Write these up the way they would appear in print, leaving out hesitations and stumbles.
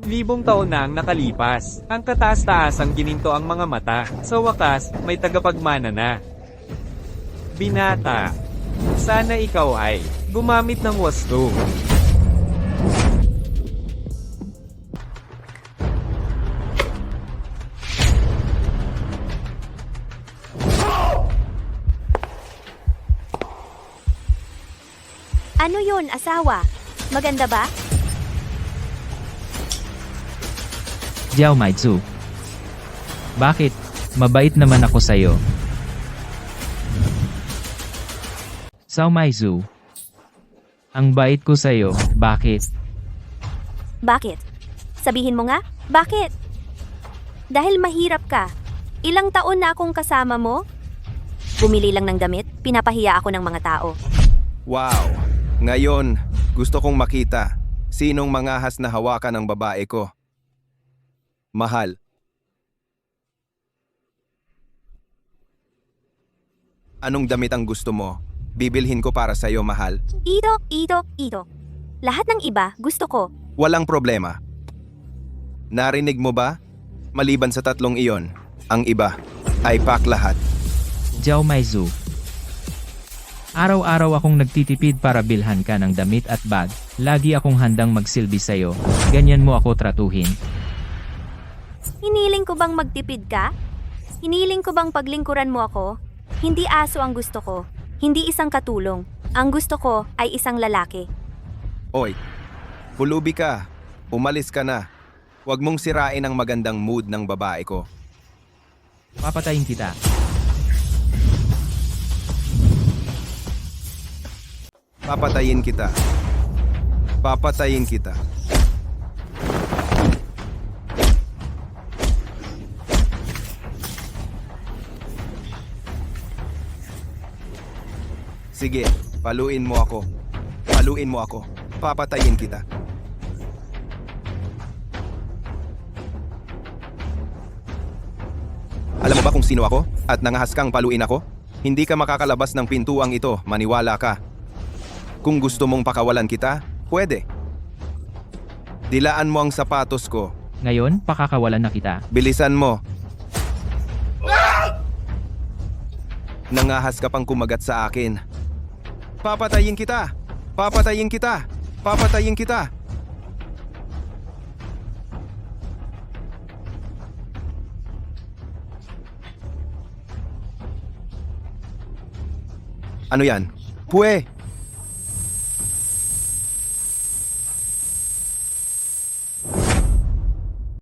Libong taon na ang nakalipas. Ang kataas-taasang gininto ang mga mata. Sa wakas, may tagapagmana na. Binata. Sana ikaw ay gumamit ng wasto. Ano yon, asawa? Maganda ba? Jiao Maizu. Bakit? Mabait naman ako sa'yo. Sao Maizu. Ang bait ko sa'yo, bakit? Bakit? Sabihin mo nga, bakit? Dahil mahirap ka. Ilang taon na akong kasama mo? Bumili lang ng damit, pinapahiya ako ng mga tao. Wow! Ngayon, gusto kong makita sinong mangahas na hawakan ng babae ko. Mahal. Anong damit ang gusto mo? Bibilhin ko para sa'yo, mahal. Ito. Lahat ng iba, gusto ko. Walang problema. Narinig mo ba? Maliban sa tatlong iyon, ang iba ay pack lahat. Jiao Maizu. Araw-araw akong nagtitipid para bilhan ka ng damit at bag. Lagi akong handang magsilbi sa'yo. Ganyan mo ako tratuhin. Hiniling ko bang magtipid ka? Hiniling ko bang paglingkuran mo ako? Hindi aso ang gusto ko. Hindi isang katulong. Ang gusto ko ay isang lalaki. Oy, pulubi ka. Umalis ka na. Huwag mong sirain ang magandang mood ng babae ko. Papatayin kita. Papatayin kita. Papatayin kita. Sige, paluin mo ako. Paluin mo ako. Papatayin kita. Alam mo ba kung sino ako? At nangahas kang paluin ako? Hindi ka makakalabas ng pintuang ito, maniwala ka. Kung gusto mong pakawalan kita, pwede. Dilaan mo ang sapatos ko. Ngayon, pakakawalan na kita. Bilisan mo. Nangahas ka pang kumagat sa akin. Papatayin kita! Papatayin kita! Papatayin kita! Ano yan? Pwe!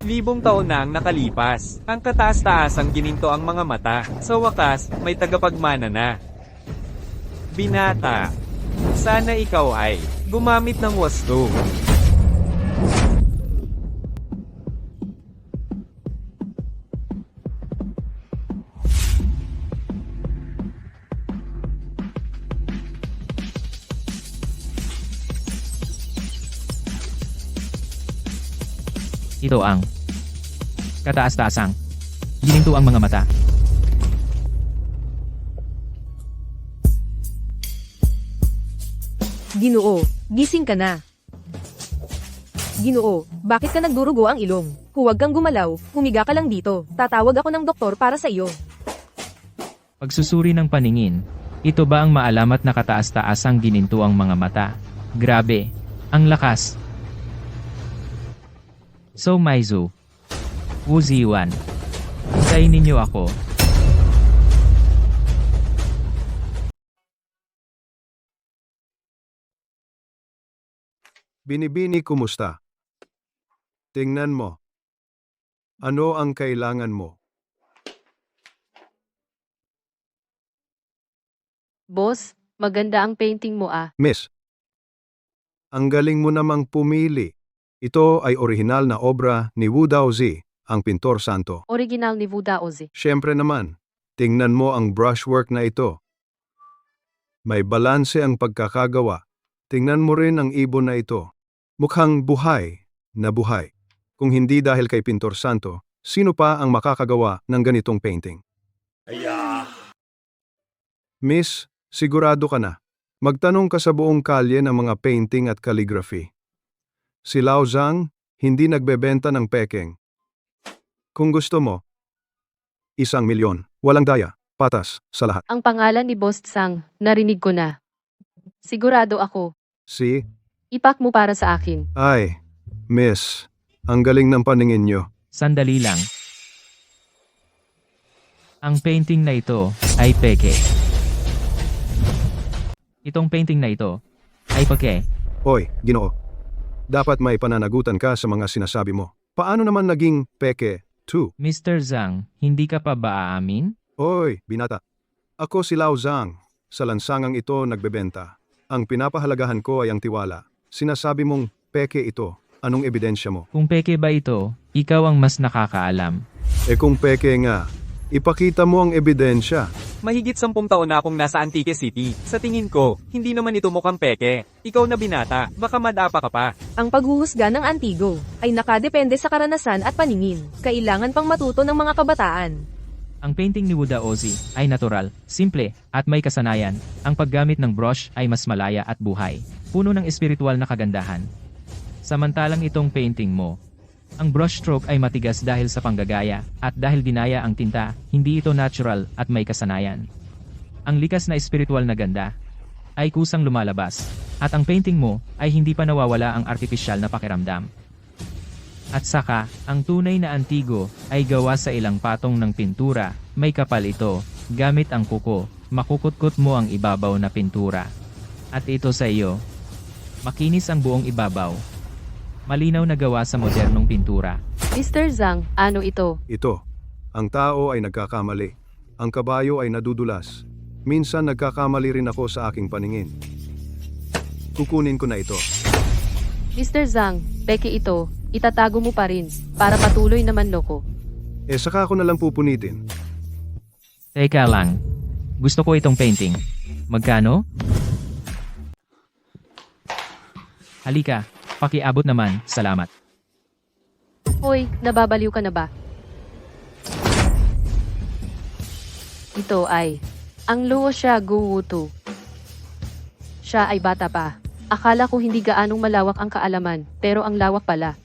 Libong taon na ang nakalipas. Ang kataas-taasang gininto ang mga mata. Sa wakas, may tagapagmana na. Binata. Sana ikaw ay gumamit ng wasto. Ito ang kataas-taasang gininto ang mga mata. Ginoo, gising ka na. Ginoo, bakit ka nagdurugo ang ilong? Huwag kang gumalaw, humiga ka lang dito. Tatawag ako ng doktor para sa iyo. Pagsusuri ng paningin, ito ba ang maalamat na kataas-taasang gininto ang mga mata? Grabe, ang lakas. So Maizu, Wu Ziwan, hintayin ninyo ako. Binibini, kumusta? Tingnan mo. Ano ang kailangan mo? Boss, maganda ang painting mo ah. Miss, ang galing mo namang pumili. Ito ay orihinal na obra ni Wu Daozi, ang pintor santo. Original ni Vuda Ozi. Siyempre naman, tingnan mo ang brushwork na ito. May balanse ang pagkakagawa. Tingnan mo rin ang ibon na ito. Mukhang buhay na buhay. Kung hindi dahil kay Pintor Santo, sino pa ang makakagawa ng ganitong painting? Miss, sigurado ka na. Magtanong ka sa buong kalye ng mga painting at calligraphy. Si Lao Zhang, hindi nagbebenta ng pekeng. Kung gusto mo, 1,000,000. Walang daya, patas, sa lahat. Ang pangalan ni Boss Sang, narinig ko na. Sigurado ako. Si, Ipak mo para sa akin. ay, miss, ang galing ng paningin nyo. Sandali lang. Ang painting na ito ay peke. Itong painting na ito ay peke. Hoy, Ginoo. Dapat may pananagutan ka sa mga sinasabi mo. Paano naman naging peke, too? Mr. Zhang, hindi ka pa ba aamin? Hoy, binata. Ako si Lao Zhang. Sa lansangang ito nagbebenta. Ang pinapahalagahan ko ay ang tiwala. Sinasabi mong peke ito. Anong ebidensya mo? Kung peke ba ito, ikaw ang mas nakakaalam. Kung peke nga, ipakita mo ang ebidensya. Mahigit 10 taon na akong nasa Antique City. Sa tingin ko, hindi naman ito mukhang peke. Ikaw na binata, baka madapa ka pa. Ang paghuhusga ng antigo ay nakadepende sa karanasan at paningin. Kailangan pang matuto ng mga kabataan. Ang painting ni Wuda Ozzy ay natural, simple, at may kasanayan. Ang paggamit ng brush ay mas malaya at buhay. Puno ng espiritual na kagandahan. Samantalang itong painting mo, ang brushstroke ay matigas dahil sa panggagaya, at dahil ginaya ang tinta, hindi ito natural at may kasanayan. Ang likas na espiritual na ganda ay kusang lumalabas, at ang painting mo ay hindi pa nawawala ang artipisyal na pakiramdam. At saka, ang tunay na antigo ay gawa sa ilang patong ng pintura, may kapal ito, gamit ang kuko, makukutkot mo ang ibabaw na pintura. At ito sa iyo, makinis ang buong ibabaw. Malinaw na gawa sa modernong pintura. Mr. Zhang, ano ito? Ito, ang tao ay nagkakamali. Ang kabayo ay nadudulas. Minsan nagkakamali rin ako sa aking paningin. Kukunin ko na ito. Mr. Zhang, peke ito. Itatago mo pa rin, para patuloy naman loko. Saka ko na lang pupunitin. Teka lang. Gusto ko itong painting. Magkano? Halika, pakiabot naman, salamat. Hoy, nababaliw ka na ba? Ito ay, ang luo siya guwuto. Siya ay bata pa. Akala ko hindi gaanong malawak ang kaalaman, pero ang lawak pala.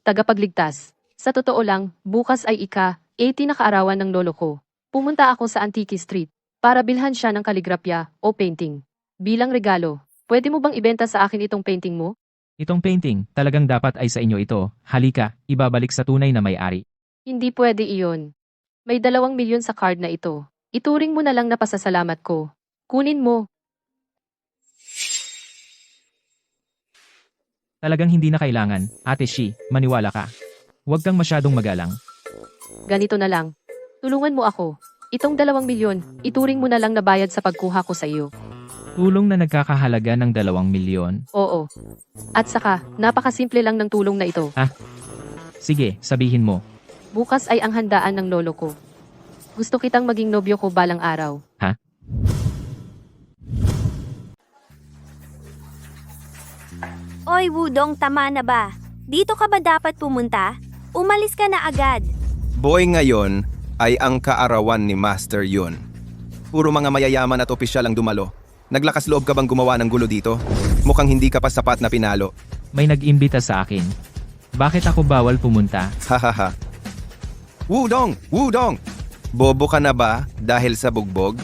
Tagapagligtas. Sa totoo lang, bukas ay ika-80 na kaarawan ng lolo ko. Pumunta ako sa Antique Street para bilhan siya ng kaligrapya o painting. Bilang regalo, pwede mo bang ibenta sa akin itong painting mo? Itong painting, talagang dapat ay sa inyo ito. Halika, ibabalik sa tunay na may-ari. Hindi pwede iyon. May 2,000,000 sa card na ito. Ituring mo na lang na pasasalamat ko. Kunin mo. Talagang hindi na kailangan, Ate Shi, maniwala ka. Huwag kang masyadong magalang. Ganito na lang. Tulungan mo ako. Itong 2,000,000, ituring mo na lang na bayad sa pagkuha ko sa iyo. Tulong na nagkakahalaga ng 2,000,000. Oo. At saka, napakasimple lang ng tulong na ito. Sige, sabihin mo. Bukas ay ang handaan ng lolo ko. Gusto kitang maging nobyo ko balang araw. Oy, Wudong, tama na ba? Dito ka ba dapat pumunta? Umalis ka na agad. Boy, ngayon ay ang kaarawan ni Master Yun. Puro mga mayayaman at opisyal ang dumalo. Naglakas loob ka bang gumawa ng gulo dito? Mukhang hindi ka pa sapat na pinalo. May nag-imbita sa akin. Bakit ako bawal pumunta? Hahaha. Wudong! Wudong! Bobo ka na ba dahil sa bugbog?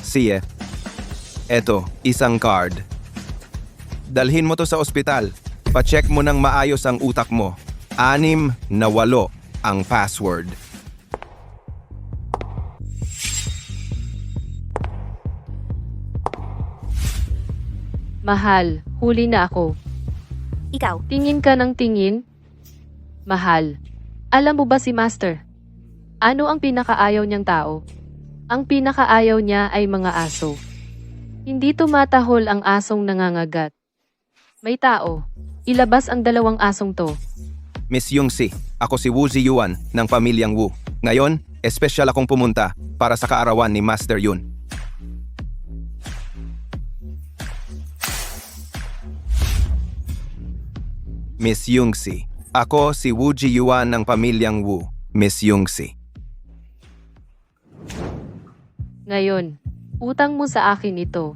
Siye. Eto, isang card. Dalhin mo to sa ospital. Pa-check mo ng maayos ang utak mo. 6 na 8 ang password. Mahal, huli na ako. Ikaw, Tingin ka ng tingin? Mahal. Alam mo ba si Master? Ano ang pinakaayaw niyang tao? Ang pinakaayaw niya ay mga aso. Hindi tumatahol ang asong nangangagat. May tao. Ilabas ang 2 asong to. Miss Yungsi, ako si Wu Ziyuan ng pamilyang Wu. Ngayon, espesyal akong pumunta para sa kaarawan ni Master Yun. Miss Yungsi, ako si Wu Ziyuan ng pamilyang Wu. Miss Yungsi. Ngayon, utang mo sa akin ito.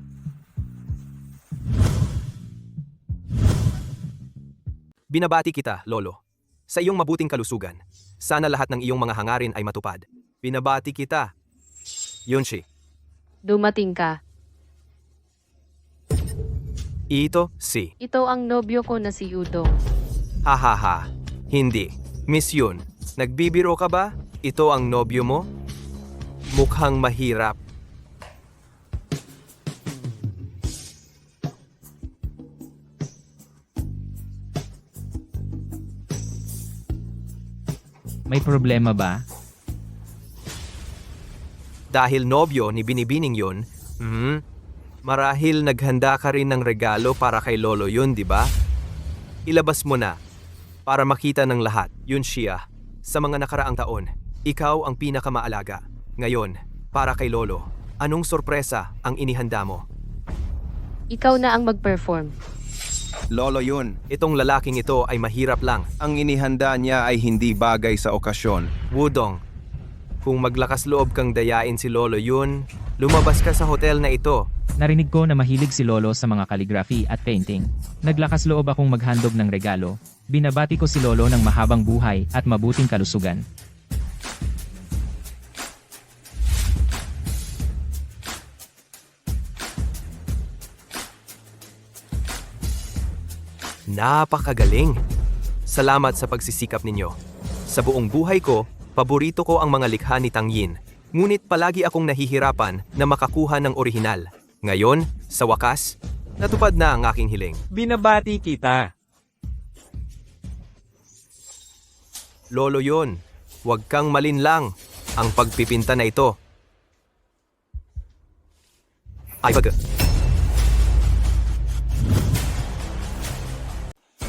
Binabati kita, Lolo. Sa iyong mabuting kalusugan. Sana lahat ng iyong mga hangarin ay matupad. Binabati kita. Yunshi. Dumating ka. Ito, si. Ito ang nobyo ko na si Udong. Hahaha. Hindi. Miss Yun, nagbibiro ka ba? Ito ang nobyo mo? Mukhang mahirap. May problema ba? Dahil nobyo ni Binibining yun, marahil naghanda ka rin ng regalo para kay Lolo yun, di ba? Ilabas mo na, para makita ng lahat, yun siya. Sa mga nakaraang taon, ikaw ang pinakamaalaga. Ngayon, para kay Lolo, anong sorpresa ang inihanda mo? Ikaw na ang mag-perform. Lolo yun. Itong lalaking ito ay mahirap lang. Ang inihanda niya ay hindi bagay sa okasyon. Wudong, kung maglakas loob kang dayain si Lolo yun, lumabas ka sa hotel na ito. Narinig ko na mahilig si Lolo sa mga calligraphy at painting. Naglakas loob akong maghandog ng regalo. Binabati ko si Lolo ng mahabang buhay at mabuting kalusugan. Napakagaling! Salamat sa pagsisikap ninyo. Sa buong buhay ko, paborito ko ang mga likha ni Tang Yin. Ngunit palagi akong nahihirapan na makakuha ng orihinal. Ngayon, sa wakas, natupad na ang aking hiling. Binabati kita. Lolo yun, huwag kang malinlang. Ang pagpipinta na ito ay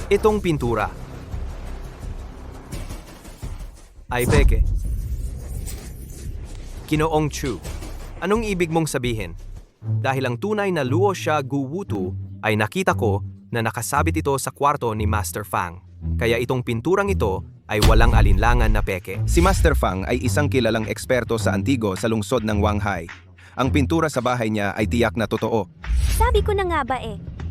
Itong pintura ay peke. Kinoong Chu, anong ibig mong sabihin? Dahil ang tunay na Luo Xia Gu Wutu ay nakita ko na nakasabit ito sa kwarto ni Master Fang. Kaya itong pinturang ito ay walang alinlangan na peke. Si Master Fang ay isang kilalang eksperto sa antigo sa lungsod ng Wanghai. Ang pintura sa bahay niya ay tiyak na totoo. Sabi ko na nga ba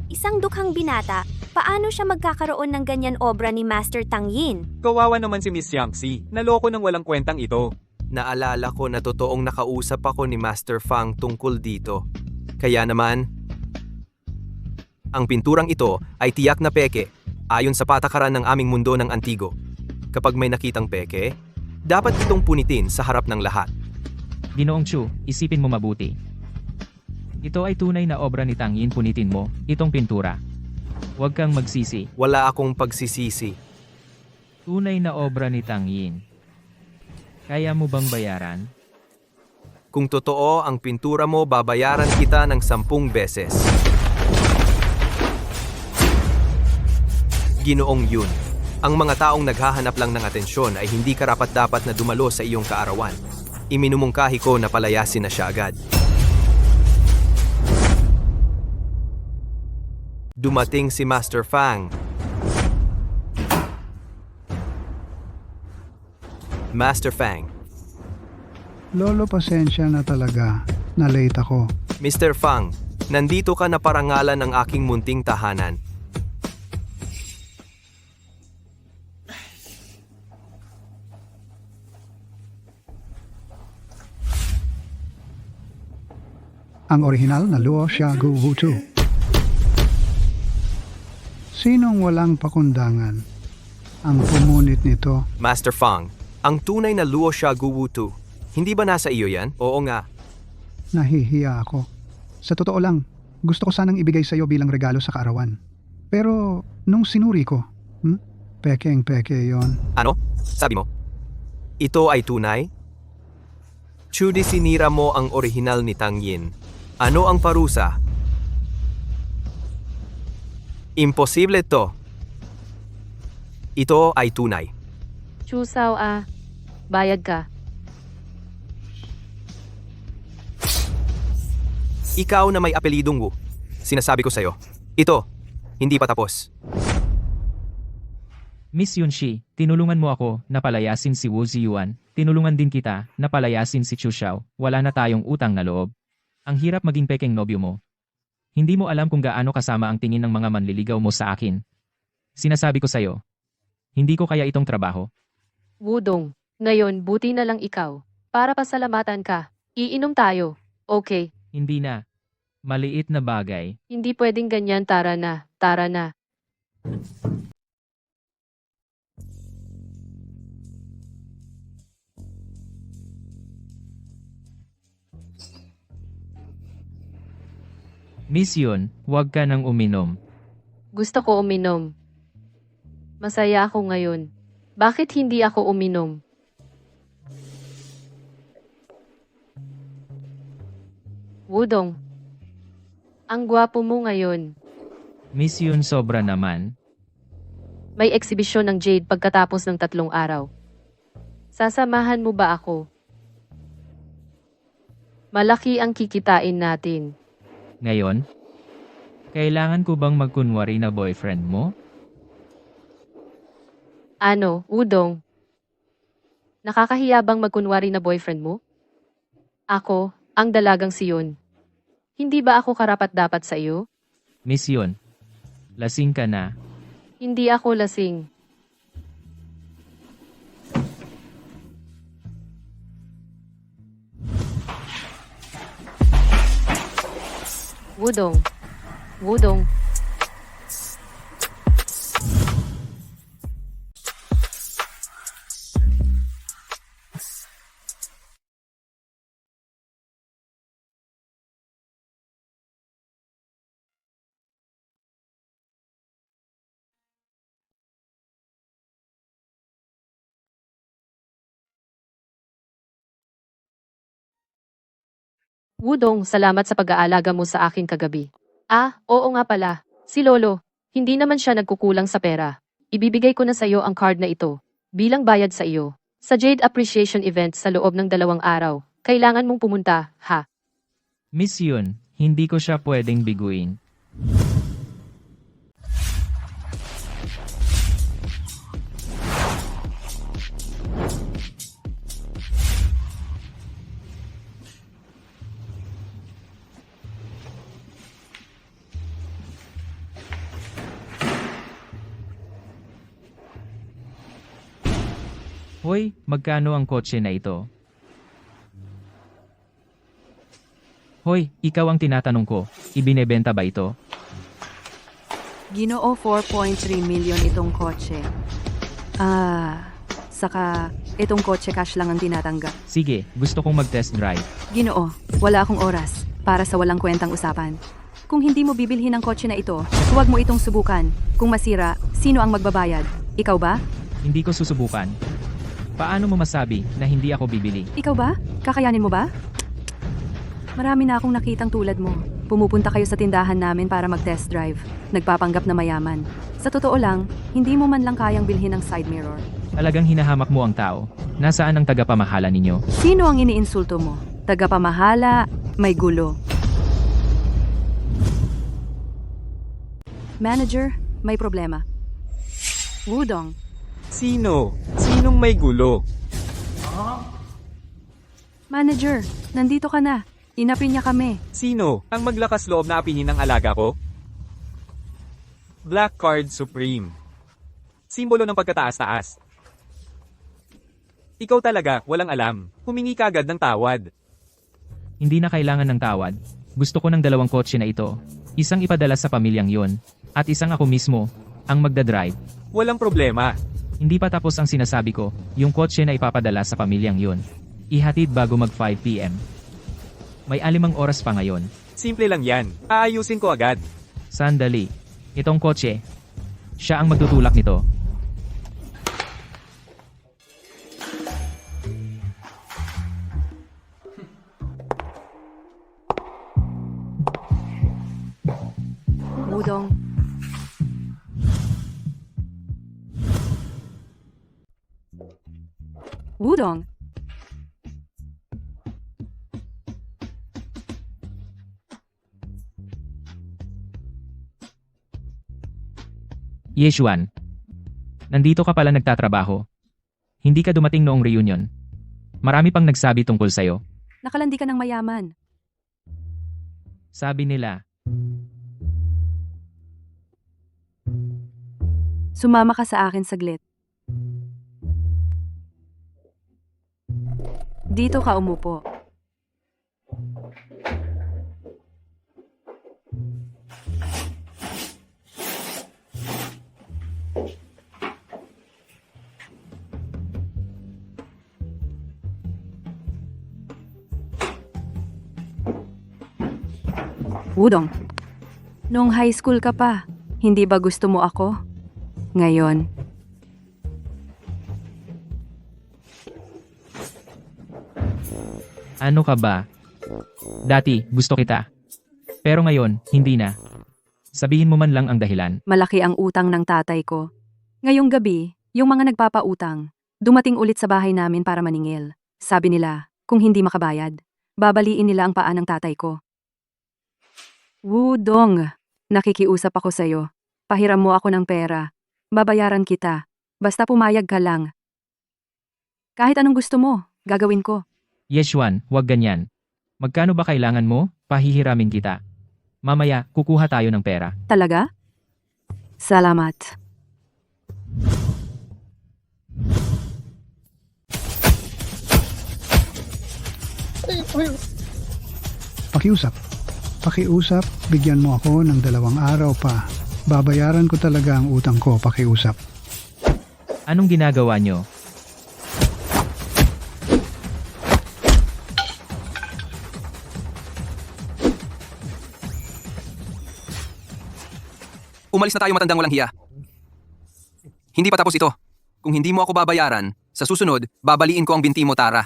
isang dukhang binata, paano siya magkakaroon ng ganyan obra ni Master Tang Yin? Kawawa naman si Miss Yangxi. Naloko ng walang kwentang ito. Naalala ko na totoong nakausap ako ni Master Fang tungkol dito. Kaya naman, ang pinturang ito ay tiyak na peke ayon sa patakaran ng aming mundo ng antigo. Kapag may nakitang peke, dapat itong punitin sa harap ng lahat. Ginoong Chu, isipin mo mabuti. Ito ay tunay na obra ni Tang Yin, punitin mo, itong pintura. Huwag kang magsisi. Wala akong pagsisisi. Tunay na obra ni Tang Yin. Kaya mo bang bayaran? Kung totoo ang pintura mo, babayaran kita ng 10 beses. Ginoong Yun, ang mga taong naghahanap lang ng atensyon ay hindi karapat-dapat na dumalo sa iyong kaarawan. Iminumungkahi ko na palayasin na siya agad. Dumating si Master Fang. Master Fang. Lolo, pasensya na talaga. Na-late ako. Mr. Fang, nandito ka na parangalan ng aking munting tahanan. Ang orihinal na Luo Xia Gu Wutu. Sinong walang pakundangan ang pumunit nito? Master Fang, ang tunay na Luo Xia Gu Wutu. Hindi ba nasa iyo yan? Oo nga. Nahihiya ako. Sa totoo lang, gusto ko sanang ibigay sa iyo bilang regalo sa kaarawan. Pero nung sinuri ko, pekeng-peke yon. Ano? Sabi mo? Ito ay tunay? Chudi, sinira mo ang orihinal ni Tang Yin. Ano ang parusa? Imposible to. Ito ay tunay. Chusaw bayad ka. Ikaw na may apelidong Wu. Sinasabi ko sa'yo. Ito, hindi pa tapos. Miss Yunshi, tinulungan mo ako na palayasin si Wu Ziyuan. Tinulungan din kita na palayasin si Chu Xiao. Wala na tayong utang na loob. Ang hirap maging pekeng nobyo mo. Hindi mo alam kung gaano kasama ang tingin ng mga manliligaw mo sa akin. Sinasabi ko sa'yo. Hindi ko kaya itong trabaho. Wudong, ngayon buti na lang ikaw. Para pasalamatan ka. Iinom tayo. Okay. Hindi na. Maliit na bagay. Hindi pwedeng ganyan, tara na. Tara na. Miss Yun, huwag ka nang uminom. Gusto ko uminom. Masaya ako ngayon. Bakit hindi ako uminom? Wudong. Ang gwapo mo ngayon. Miss Yun, sobra naman. May eksibisyon ng Jade pagkatapos ng 3 araw. Sasamahan mo ba ako? Malaki ang kikitain natin. Ngayon? Kailangan ko bang magkunwari na boyfriend mo? Ano, Udong? Nakakahiya bang magkunwari na boyfriend mo? Ako, ang dalagang siyon. Hindi ba ako karapat-dapat sa iyo? Miss Yun, lasing ka na. Hindi ako lasing. Wudong. Wudong. Wudong, salamat sa pag-aalaga mo sa akin kagabi. Ah, oo nga pala. Si Lolo, hindi naman siya nagkukulang sa pera. Ibibigay ko na sa iyo ang card na ito, bilang bayad sa iyo. Sa Jade Appreciation Event sa loob ng 2 araw, kailangan mong pumunta, ha? Miss Yun, hindi ko siya pwedeng biguin. Hoy, magkano ang kotse na ito? Hoy, ikaw ang tinatanong ko. Ibinebenta ba ito? Ginoo 4.3 million itong kotse. Saka itong kotse cash lang ang tinatanggap. Sige, gusto kong mag-test drive. Ginoo, wala akong oras para sa walang kwentang usapan. Kung hindi mo bibilhin ang kotse na ito, huwag mo itong subukan. Kung masira, sino ang magbabayad? Ikaw ba? Hindi ko susubukan. Paano mo masabi na hindi ako bibili? Ikaw ba? Kakayanin mo ba? Marami na akong nakitang tulad mo. Pumupunta kayo sa tindahan namin para mag-test drive. Nagpapanggap na mayaman. Sa totoo lang, hindi mo man lang kayang bilhin ang side mirror. Talagang hinahamak mo ang tao. Nasaan ang tagapamahala ninyo? Sino ang iniinsulto mo? Tagapamahala, may gulo. Manager, may problema. Wudong, Sino? Sinong may gulo? manager, nandito ka na. Inapin niya kami. Sino ang maglakas loob na apinin ng alaga ko? Black Card Supreme. Simbolo ng pagkataas-taas. Ikaw talaga, walang alam. Humingi ka agad ng tawad. Hindi na kailangan ng tawad. Gusto ko ng 2 kotse na ito. Isang ipadala sa pamilyang yon. At isang ako mismo, ang magdadrive. Walang problema. Hindi pa tapos ang sinasabi ko, yung kotse na ipapadala sa pamilyang yon. Ihatid bago mag 5 p.m. May 5 oras pa ngayon. Simple lang yan. Aayusin ko agad. Sandali. Itong kotse. Siya ang magtutulak nito. Wudong. Wudong. Yeshuan. Nandito ka pala nagtatrabaho. Hindi ka dumating noong reunion. Marami pang nagsabi tungkol sa'yo. Nakalandi ka ng mayaman. Sabi nila, Sumama ka sa akin saglit. Dito ka umupo. Wudong, nung high school ka pa, hindi ba gusto mo ako? Ngayon, Ano ka ba? Dati, gusto kita. Pero ngayon, hindi na. Sabihin mo man lang ang dahilan. malaki ang utang ng tatay ko. Ngayong gabi, yung mga nagpapautang, dumating ulit sa bahay namin para maningil. Sabi nila, kung hindi makabayad, babaliin nila ang paa ng tatay ko. Wudong, nakikiusap ako sa'yo. Pahiram mo ako ng pera. Babayaran kita. Basta pumayag ka lang. Kahit anong gusto mo, gagawin ko. Yeshuan, wag ganyan. Magkano ba kailangan mo? Pahihiramin kita. Mamaya, kukuha tayo ng pera. Talaga? Salamat. Pakiusap. Pakiusap, bigyan mo ako ng 2 araw pa. Babayaran ko talaga ang utang ko, pakiusap. Anong ginagawa nyo? Umalis na tayo, matandang walang hiya. Hindi pa tapos ito. Kung hindi mo ako babayaran, sa susunod, babaliin ko ang binti mo, Tara.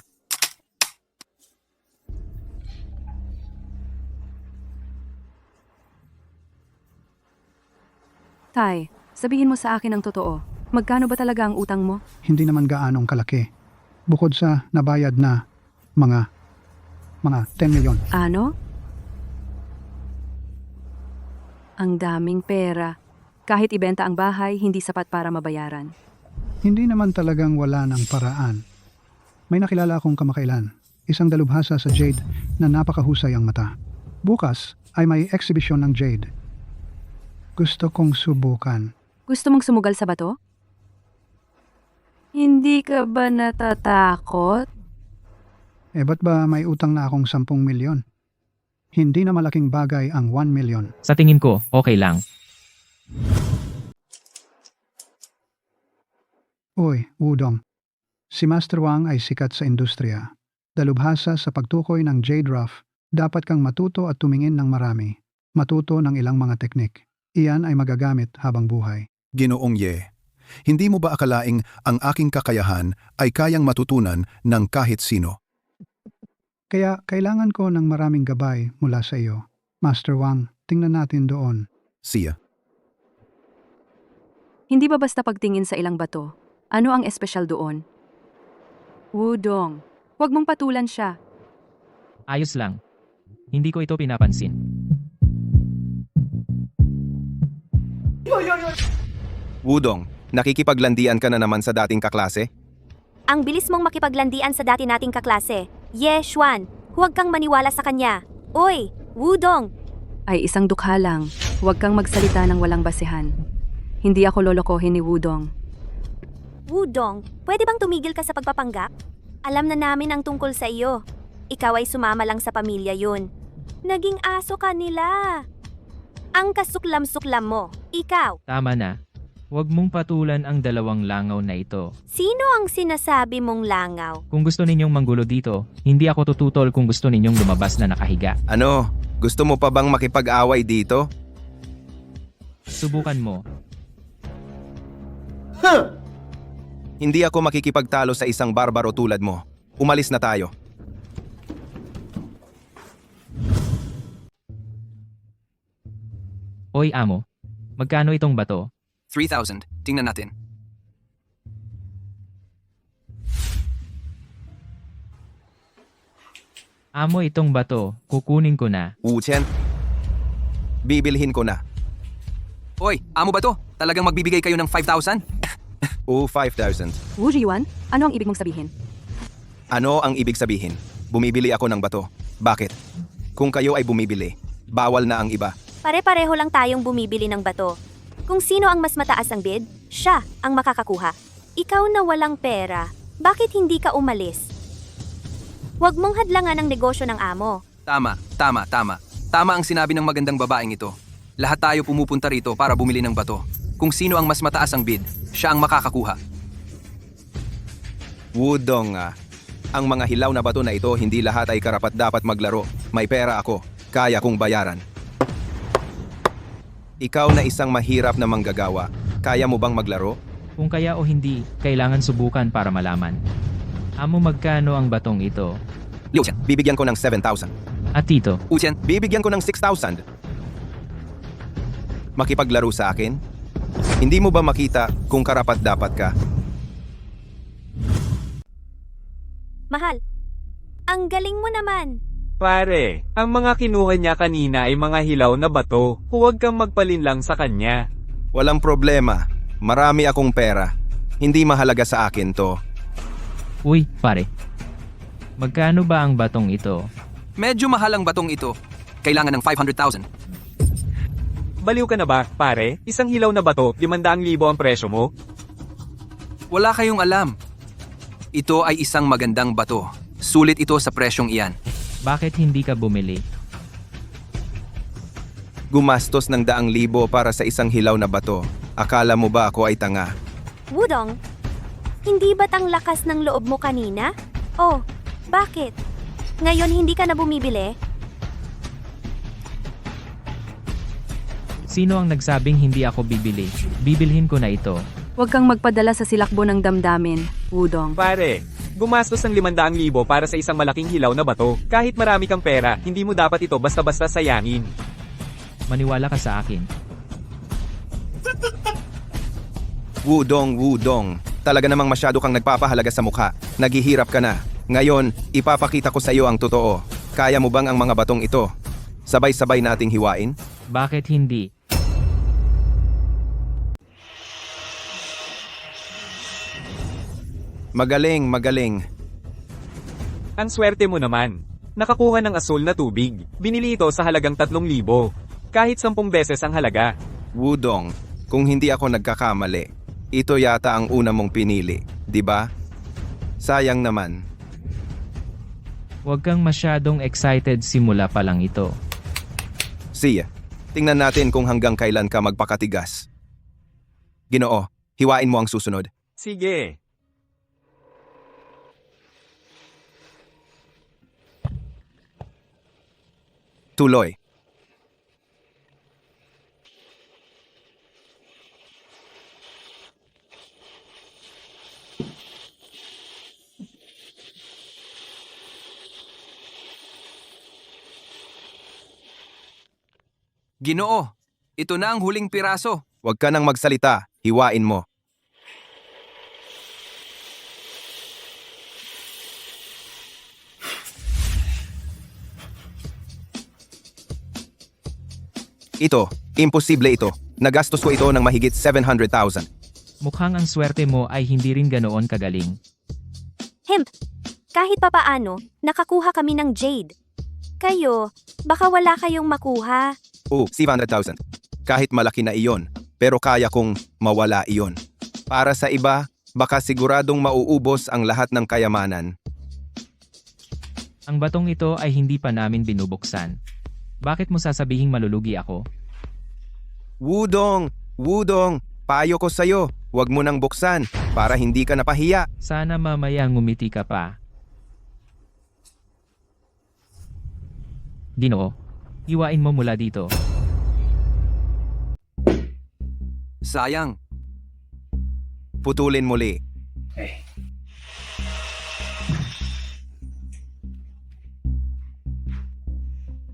Tay, sabihin mo sa akin ang totoo. Magkano ba talaga ang utang mo? Hindi naman gaanong kalaki. Bukod sa nabayad na mga 10 milyon. Ano? Ang daming pera. Kahit ibenta ang bahay, hindi sapat para mabayaran. Hindi naman talagang wala ng paraan. May nakilala akong kamakailan, isang dalubhasa sa jade na napakahusay ang mata. Bukas ay may exhibition ng jade. Gusto kong subukan. Gusto mong sumugal sa bato? Hindi ka ba natatakot? Ba't ba may utang na akong 10 milyon? Hindi na malaking bagay ang 1 milyon. Sa tingin ko, okay lang. Uy, Wudong. Si Master Wang ay sikat sa industriya. Dalubhasa sa pagtukoy ng jade rough, dapat kang matuto at tumingin ng marami. Matuto ng ilang mga teknik. Iyan ay magagamit habang buhay. Ginoong Ye, hindi mo ba akalaing ang aking kakayahan ay kayang matutunan ng kahit sino? Kaya kailangan ko ng maraming gabay mula sa iyo. Master Wang, tingnan natin doon. Siya. Hindi ba basta pagtingin sa ilang bato? Ano ang espesyal doon? Wudong, huwag mong patulan siya. Ayos lang. Hindi ko ito pinapansin. Wudong, nakikipaglandian ka na naman sa dating kaklase? Ang bilis mong makipaglandian sa dati nating kaklase. Ye, Xuan, huwag kang maniwala sa kanya. Uy, Wudong! Ay isang dukha lang. Huwag kang magsalita ng walang basehan. Hindi ako lolokohin ni Wudong. Wudong, pwede bang tumigil ka sa pagpapanggap? Alam na namin ang tungkol sa iyo. Ikaw ay sumama lang sa pamilya yun. Naging aso ka nila. Ang kasuklam-suklam mo, ikaw. Tama na. Huwag mong patulan ang 2 langaw na ito. Sino ang sinasabi mong langaw? Kung gusto ninyong manggulo dito, hindi ako tututol kung gusto ninyong lumabas na nakahiga. Ano? Gusto mo pa bang makipag-away dito? Subukan mo. Hindi ako makikipagtalo sa isang barbaro tulad mo. Umalis na tayo. Oy amo, magkano itong bato? 3,000. Tingnan natin. Amo itong bato, kukunin ko na. Wu-Chen, bibilhin ko na. Hoy, amo ba to? Talagang magbibigay kayo ng 5,000? Oo, 5,000. Wu Jiwan, ano ang ibig mong sabihin? Ano ang ibig sabihin? Bumibili ako ng bato. Bakit? Kung kayo ay bumibili, bawal na ang iba. Pare-pareho lang tayong bumibili ng bato. Kung sino ang mas mataas ang bid, siya ang makakakuha. Ikaw na walang pera, bakit hindi ka umalis? Huwag mong hadlangan ang negosyo ng amo. Tama. Tama ang sinabi ng magandang babaeng ito. Lahat tayo pumupunta rito para bumili ng bato. Kung sino ang mas mataas ang bid, siya ang makakakuha. Wudong ang mga hilaw na bato na ito hindi lahat ay karapat-dapat maglaro. May pera ako, kaya kong bayaran. Ikaw na isang mahirap na manggagawa, kaya mo bang maglaro? Kung kaya o hindi, kailangan subukan para malaman. Amo, magkano ang batong ito? Liu Xian, bibigyan ko ng 7,000. At tito, Uchen, bibigyan ko ng 6,000. Makipaglaro sa akin? Hindi mo ba makita kung karapat-dapat ka? Mahal, ang galing mo naman. Pare, ang mga kinuha niya kanina ay mga hilaw na bato. Huwag kang magpalinlang sa kanya. Walang problema. Marami akong pera. Hindi mahalaga sa akin to. uy, pare. Magkano ba ang batong ito? Medyo mahal ang batong ito. Kailangan ng 500,000. Baliw ka na ba, pare? Isang hilaw na bato, 500,000 ang presyo mo? Wala kayong alam. Ito ay isang magandang bato. Sulit ito sa presyong iyan. Bakit hindi ka bumili? Gumastos ng 100,000 para sa isang hilaw na bato. Akala mo ba ako ay tanga? Wudong, hindi ba't ang lakas ng loob mo kanina? Oh, bakit? Ngayon hindi ka na bumibili? Sino ang nagsabing hindi ako bibili? Bibilhin ko na ito. Huwag kang magpadala sa silakbo ng damdamin, Wudong. Pare, gumastos ng 500,000 para sa isang malaking hilaw na bato. Kahit marami kang pera, hindi mo dapat ito basta-basta sayangin. Maniwala ka sa akin. Wudong. Talaga namang masyado kang nagpapahalaga sa mukha. Naghihirap ka na. Ngayon, ipapakita ko sa iyo ang totoo. Kaya mo bang ang mga batong ito? Sabay-sabay nating hiwain? Bakit hindi? Magaling. Ang swerte mo naman. Nakakuha ng asul na tubig. Binili ito sa halagang 3,000. Kahit 10 beses ang halaga. Wudong, kung hindi ako nagkakamali, ito yata ang una mong pinili, di ba? Sayang naman. Huwag kang masyadong excited, simula pa lang ito. Siya, tingnan natin kung hanggang kailan ka magpakatigas. Ginoo, hiwain mo ang susunod. Sige. Tuloy. Ginoo, ito na ang huling piraso. Huwag ka nang magsalita, hiwain mo. Ito, imposible ito. Nagastos ko ito ng mahigit 700,000. Mukhang ang swerte mo ay hindi rin ganoon kagaling. Hemp, kahit papaano, nakakuha kami ng jade. Kayo, baka wala kayong makuha. 700,000. Kahit malaki na iyon, pero kaya kong mawala iyon. Para sa iba, baka siguradong mauubos ang lahat ng kayamanan. Ang batong ito ay hindi pa namin binubuksan. Bakit mo sasabihing malulugi ako? Wudong, payo ko sa'yo, huwag mo nang buksan para hindi ka napahiya. Sana mamaya ngumiti ka pa. Ginoo, hiwain mo mula dito. Sayang. Putulin muli.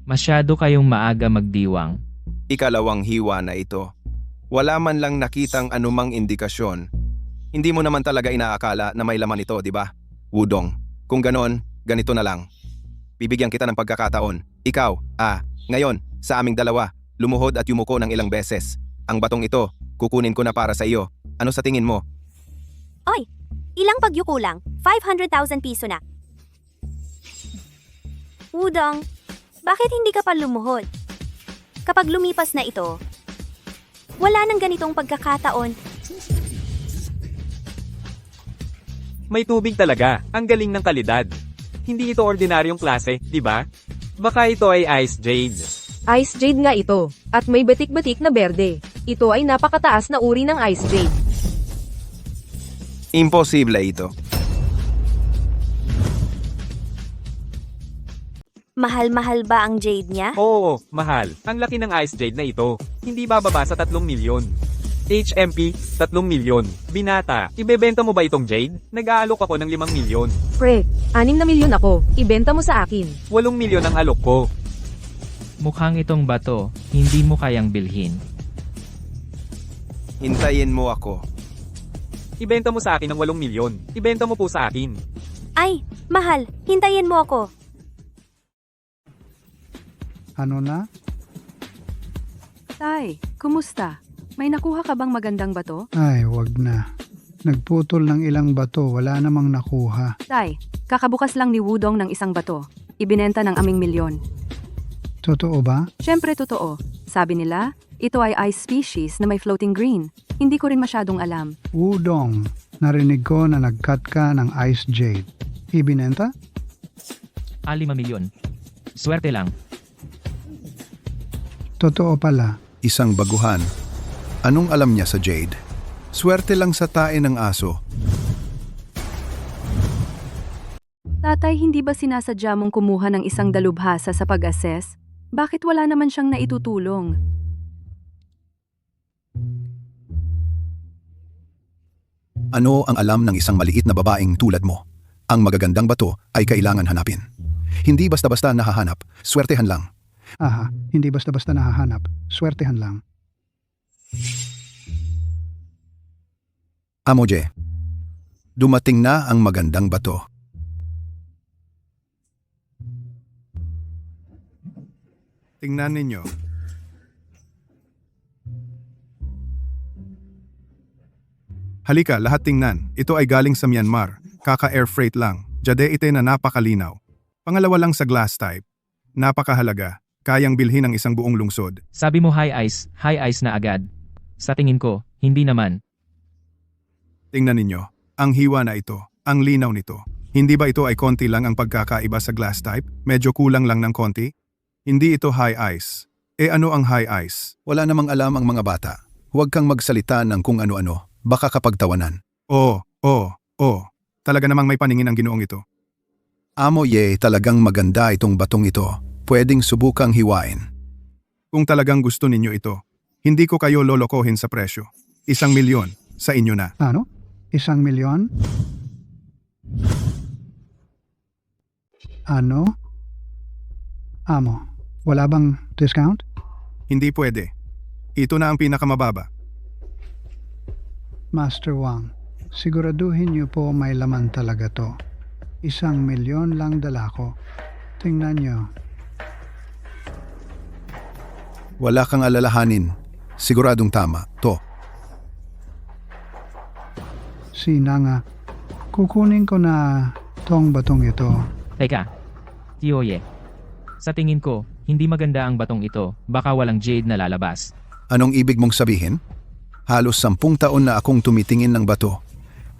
Masyado kayong maaga magdiwang. Ikalawang hiwa na ito. Wala man lang nakitang anumang indikasyon. Hindi mo naman talaga inaakala na may laman ito, di ba? Wudong, kung ganon, ganito na lang. Bibigyan kita ng pagkakataon. Ikaw, ngayon, sa aming dalawa, lumuhod at yumuko ng ilang beses. Ang batong ito, kukunin ko na para sa iyo. Ano sa tingin mo? Oy, ilang pagyuko lang? 500,000 piso na. Wudong, bakit hindi ka pa lumuhod? Kapag lumipas na ito, Wala nang ganitong pagkakataon. May tubig talaga. Ang galing ng kalidad. Hindi ito ordinaryong klase, di ba? Baka ito ay Ice Jade. Ice Jade nga ito, at may batik-batik na berde. Ito ay napakataas na uri ng Ice Jade. Imposible ito. Mahal-mahal ba ang jade niya? Oo, mahal. Ang laki ng Ice Jade na ito. Hindi bababa sa 3 milyon. HMP, 3 milyon. Binata, ibebenta mo ba itong Jade? Nag-aalok ako ng 5 milyon. Pre, 6 na milyon ako. Ibenta mo sa akin. 8 milyon ang alok ko. Mukhang itong bato, hindi mo kayang bilhin. Hintayin mo ako. Ibenta mo sa akin ng 8 milyon. Ibenta mo po sa akin. Ay, mahal, hintayin mo ako. Ano na? Tay, kumusta? May nakuha ka bang magandang bato? Ay, wag na. Nagputol ng ilang bato, wala namang nakuha. Tay, kakabukas lang ni Wudong ng isang bato. Ibinenta ng 1 milyon. Totoo ba? Siyempre totoo. Sabi nila, ito ay ice species na may floating green. Hindi ko rin masyadong alam. Udong, narinig ko na nag-cut ka ng Ice Jade. Ibinenta? 5 milyon. Swerte lang. Totoo pala. Isang baguhan. Anong alam niya sa Jade? Swerte lang sa tae ng aso. Tatay, hindi ba sinasadya mong kumuha ng isang dalubhasa sa pag-assess? Bakit wala naman siyang naitutulong? Ano ang alam ng isang maliit na babaeng tulad mo? Ang magagandang bato ay kailangan hanapin. Hindi basta-basta nahahanap, swertehan lang. Aha, hindi basta-basta nahahanap. Swertehan lang. Amoje, dumating na ang magandang bato. Tingnan ninyo. Halika, lahat tingnan. Ito ay galing sa Myanmar. Kaka-air freight lang. Jade ite na napakalinaw. Pangalawa lang sa glass type. Napakahalaga. Kayang bilhin ng isang buong lungsod. Sabi mo high ice na agad. Sa tingin ko, hindi naman. Tingnan ninyo. Ang hiwa na ito. Ang linaw nito. Hindi ba ito ay konti lang ang pagkakaiba sa glass type? Medyo kulang lang ng konti? Hindi ito high ice. E ano ang high ice? Wala namang alam ang mga bata. Huwag kang magsalita ng kung ano-ano. Baka kapagtawanan. Talaga namang may paningin ang ginoong ito. Amo ye, talagang maganda itong batong ito. Pwedeng subukang hiwain. Kung talagang gusto ninyo ito, hindi ko kayo lolokohin sa presyo. 1 milyon, sa inyo na. Ano? 1 milyon? Ano? Amo, wala bang discount? Hindi pwede. Ito na ang pinakamababa. Master Wang, siguraduhin niyo po may laman talaga to. 1 milyon lang dala ko. Tingnan niyo. Wala kang alalahanin. Siguradong tama. To. Sina nga. Kukunin ko na tong batong ito. Teka. Tioye. Sa tingin ko, hindi maganda ang batong ito. Baka walang jade na lalabas. Anong ibig mong sabihin? Halos 10 taon na akong tumitingin ng bato.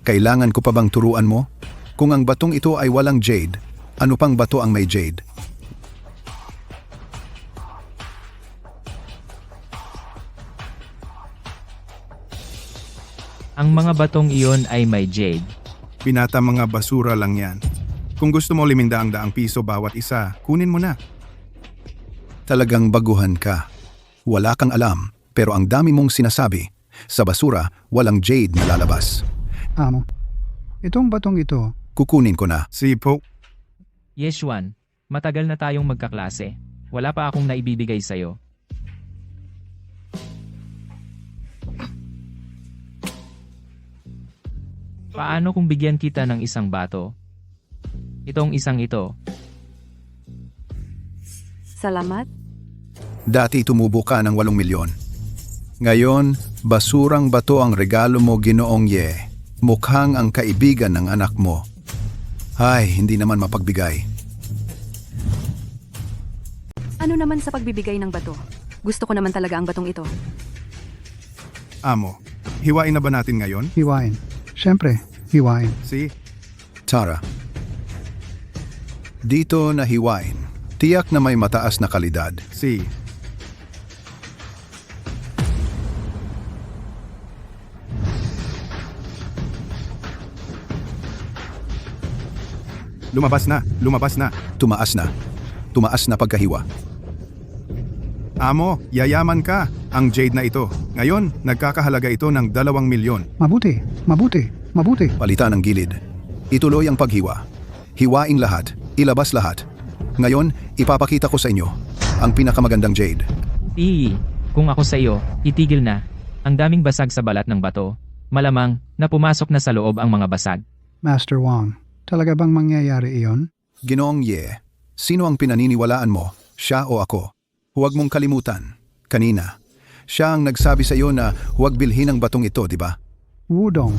Kailangan ko pa bang turuan mo? Kung ang batong ito ay walang jade, ano pang bato ang may jade? Ang mga batong iyon ay may jade. Pinata mga basura lang yan. Kung gusto mo 500 piso bawat isa, kunin mo na. Talagang baguhan ka. Wala kang alam, pero ang dami mong sinasabi. Sa basura, walang jade na lalabas. Amo, itong batong ito, Kukunin ko na. Sipo. Yeshuan, matagal na tayong magkaklase. Wala pa akong naibibigay sa'yo. Paano kung bigyan kita ng isang bato? Itong isang ito. Salamat. Dati tumubo ka ng 8 milyon. Ngayon, basurang bato ang regalo mo, Ginoong Ye. Mukhang ang kaibigan ng anak mo. Ay, hindi naman mapagbigay. Ano naman sa pagbibigay ng bato? Gusto ko naman talaga ang batong ito. Amo, hiwain na ba natin ngayon? Hiwain. Siyempre, hiwain. Si? Tara. Dito na hiwain. Tiyak na may mataas na kalidad. Si. Lumabas na, lumabas na. Tumaas na. Tumaas na pagkahiwa. Amo, yayaman ka. Ang jade na ito. Ngayon, nagkakahalaga ito ng 2 milyon. Mabuti, mabuti, mabuti. Palitan ang gilid. Ituloy ang paghiwa. Hiwaing lahat. Ilabas lahat. Ngayon, ipapakita ko sa inyo ang pinakamagandang jade. Kung ako sa iyo, itigil na. Ang daming basag sa balat ng bato. Malamang na pumasok na sa loob ang mga basag. Master Wang, talaga bang mangyayari iyon? Ginoong Ye, sino ang pinaniniwalaan mo? Siya o ako? Huwag mong kalimutan. Kanina, siya ang nagsabi sa iyo na huwag bilhin ang batong ito, di ba? Wudong,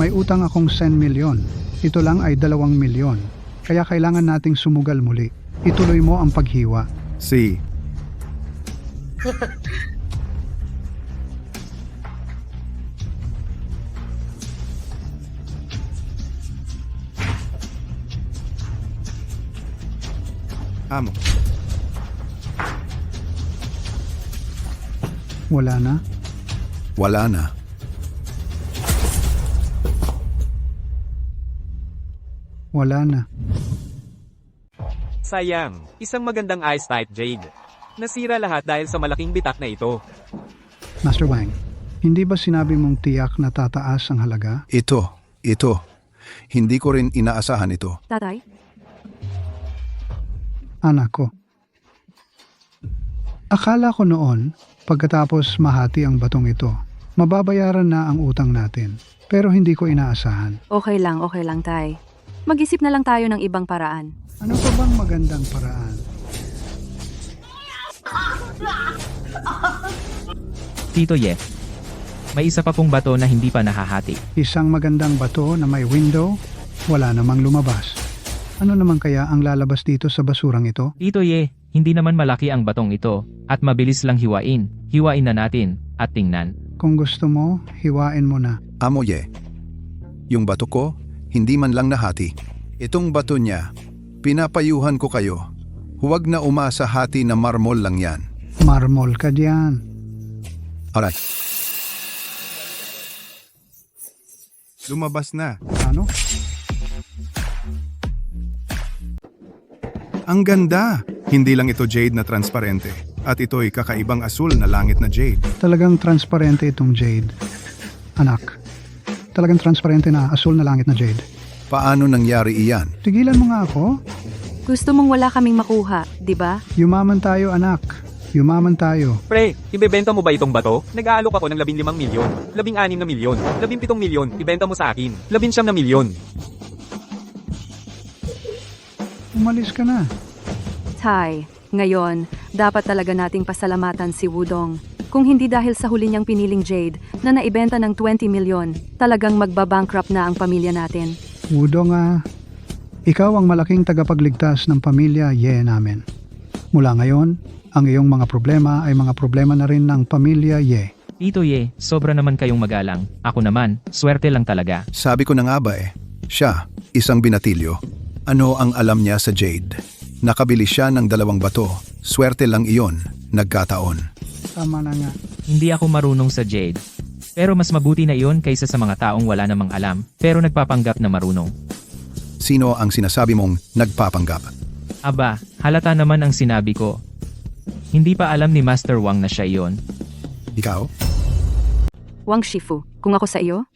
may utang akong 10 milyon. Ito lang ay 2 milyon. Kaya kailangan nating sumugal muli. Ituloy mo ang paghiwa. Si. Amo, Wala na? Wala na. Wala na. Sayang, isang magandang ice type jade. Nasira lahat dahil sa malaking bitak na ito. Master Wang, hindi ba sinabi mong tiyak na tataas ang halaga? Ito. Hindi ko rin inaasahan ito. Tatay? Anak ko. Akala ko noon, pagkatapos mahati ang batong ito, mababayaran na ang utang natin. Pero hindi ko inaasahan. Okay lang, tay. Mag-isip na lang tayo ng ibang paraan. Ano pa bang magandang paraan? Tito Ye, may isa pa pong bato na hindi pa nahahati. Isang magandang bato na may window, wala namang lumabas. Ano naman kaya ang lalabas dito sa basurang ito? Tito Ye, hindi naman malaki ang batong ito at mabilis lang hiwain. Hiwain na natin at tingnan. Kung gusto mo, hiwain mo na. Amo Ye, yung bato ko, hindi man lang nahati. Itong bato niya, pinapayuhan ko kayo. Huwag na umasa hati na marmol lang yan. Marmol ka diyan. Alright. lumabas na. Ano? Ang ganda! Hindi lang ito jade na transparente. At ito'y kakaibang asul na langit na jade. Talagang transparente itong jade. Anak, talagang transparente na asul na langit na jade. Paano nangyari iyan? Tigilan mo nga ako. Gusto mong wala kaming makuha, di ba? Yumaman tayo, anak. Yumaman tayo. Pre, ibebenta mo ba itong bato? Nag-aalok ako ng 15 milyon, 16 na milyon, 17 milyon, ibenta mo sa akin, 19 na milyon. Umalis ka na. Tay, ngayon, dapat talaga nating pasalamatan si Wudong. Kung hindi dahil sa huli niyang piniling jade na naibenta ng 20 milyon, talagang magbabankrupt na ang pamilya natin. Wudong ikaw ang malaking tagapagligtas ng pamilya Ye namin. Mula ngayon, ang iyong mga problema ay mga problema na rin ng pamilya Ye. Tito Ye, sobra naman kayong magalang. Ako naman, swerte lang talaga. Sabi ko na nga ba siya, isang binatilyo. Ano ang alam niya sa jade? Nakabili siya ng 2 bato. Swerte lang iyon, nagkataon. Tama na nga. Hindi ako marunong sa jade. Pero mas mabuti na iyon kaysa sa mga taong wala namang alam, pero nagpapanggap na marunong. Sino ang sinasabi mong nagpapanggap? Aba, halata naman ang sinabi ko. Hindi pa alam ni Master Wang na siya iyon. Ikaw? Wang Shifu, kung ako sa iyo?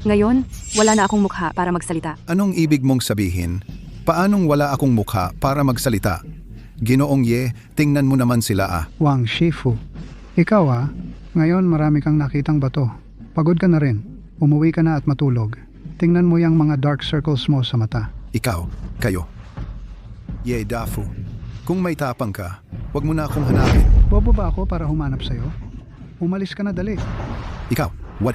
Ngayon, wala na akong mukha para magsalita. Anong ibig mong sabihin? Paanong wala akong mukha para magsalita? Ginoong Ye, tingnan mo naman sila Wang Shifu. Ikaw ngayon marami kang nakitang bato. Pagod ka na rin. Umuwi ka na at matulog. Tingnan mo yung mga dark circles mo sa mata. Ikaw, kayo. Ye Dafu, kung may tapang ka, wag mo na akong hanapin. Bobo ba ako para humanap sa'yo? Umalis ka na dali. Ikaw, what?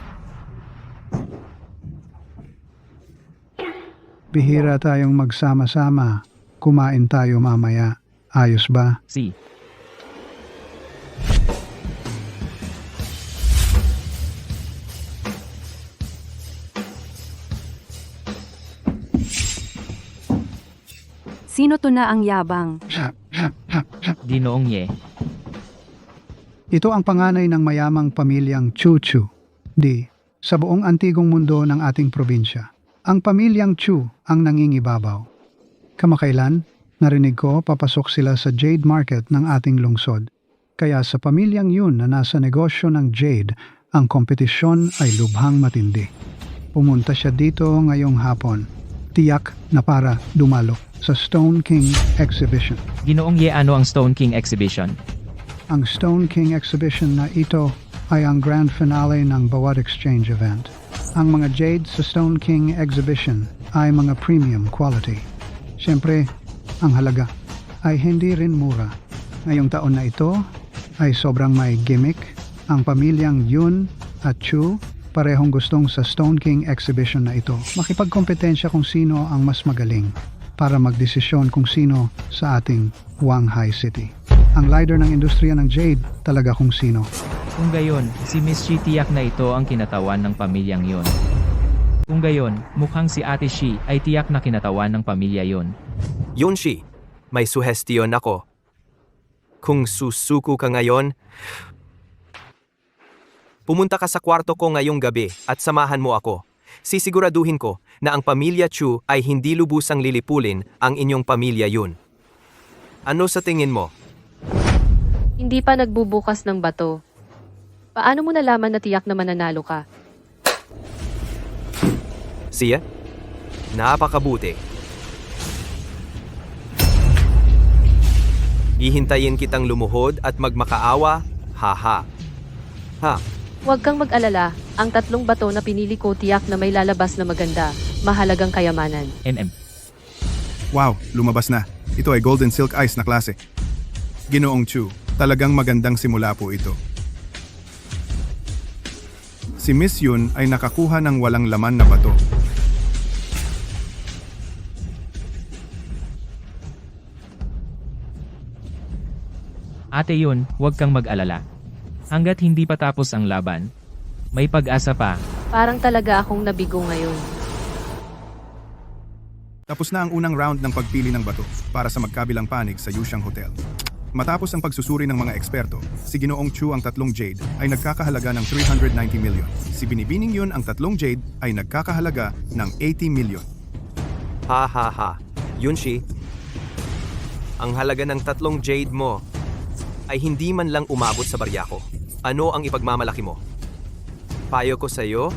Bihira tayong magsama-sama. Kumain tayo mamaya. Ayos ba? Si. Sino to na ang yabang? Ginoong Ye. Ito ang panganay ng mayamang pamilyang Chu Chu. Sa buong antigong mundo ng ating probinsya, ang pamilyang Chu ang nangingibabaw. Kamakailan, narinig ko papasok sila sa Jade Market ng ating lungsod. Kaya sa pamilyang yun na nasa negosyo ng Jade, ang kompetisyon ay lubhang matindi. Pumunta siya dito ngayong hapon, tiyak na para dumalo sa Stone King Exhibition. Ginoong Ye, ano ang Stone King Exhibition? Ang Stone King Exhibition na ito ay ang grand finale ng bawat exchange event. Ang mga jade sa Stone King Exhibition ay mga premium quality. Siyempre, ang halaga ay hindi rin mura. Ngayong taon na ito ay sobrang may gimmick. Ang pamilyang Yun at Chu parehong gustong sa Stone King Exhibition na ito makipagkompetensya kung sino ang mas magaling para magdesisyon kung sino sa ating Wanghai City. Ang leader ng industriya ng Jade talaga kung sino. Kung gayon, si Miss Shi tiyak na ito ang kinatawan ng pamilyang yon. Kung gayon, mukhang si Ate Shi ay tiyak na kinatawan ng pamilya yon. Yunshi, may suhestiyon ako. Kung susuko ka ngayon, pumunta ka sa kwarto ko ngayong gabi at samahan mo ako. Sisiguraduhin ko na ang pamilya Chu ay hindi lubusang lilipulin ang inyong pamilya Yun. Ano sa tingin mo? Hindi pa nagbubukas ng bato. Paano mo nalaman na tiyak na mananalo ka? Siya? Napakabuti. Hihintayin kitang lumuhod at magmakaawa, haha. Ha, Huwag kang mag-alala, ang 3 bato na pinili ko tiyak na may lalabas na maganda, mahalagang kayamanan. NM. Wow, lumabas na. Ito ay Golden Silk Ice na klase. Ginoong Chu, talagang magandang simula po ito. Si Miss Yun ay nakakuha ng walang laman na bato. Ate Yun, huwag kang mag-alala. Hanggat hindi pa tapos ang laban, may pag-asa pa. Parang talaga akong nabigo ngayon. Tapos na ang unang round ng pagpili ng bato para sa magkabilang panig sa Yushang Hotel. Matapos ang pagsusuri ng mga eksperto, si Ginoong Chu ang 3 jade ay nagkakahalaga ng 390 million. Si Binibining Yun ang 3 jade ay nagkakahalaga ng 80 million. ha ha ha. Yunshi, ang halaga ng 3 jade mo ay hindi man lang umabot sa barya ko. Ano ang ipagmamalaki mo? Payo ko sa'yo,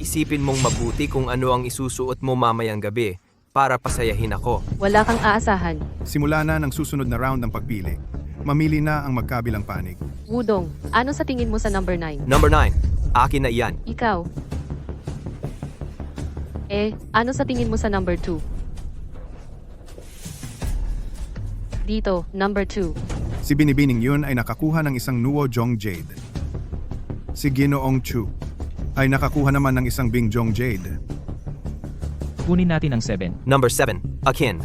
isipin mong mabuti kung ano ang isusuot mo mamayang gabi para pasayahin ako. Wala kang aasahan. Simula na ng susunod na round ng pagpili. Mamili na ang magkabilang panig. Wudong, ano sa tingin mo sa number 9? Number 9, akin na iyan. Ikaw. Ano sa tingin mo sa number 2? Dito, number 2. Si Binibining Yun ay nakakuha ng isang Nuo Jong Jade. Si Ginoong Chu ay nakakuha naman ng isang Bingjong Jade. Kunin natin ang 7. Number 7, akin.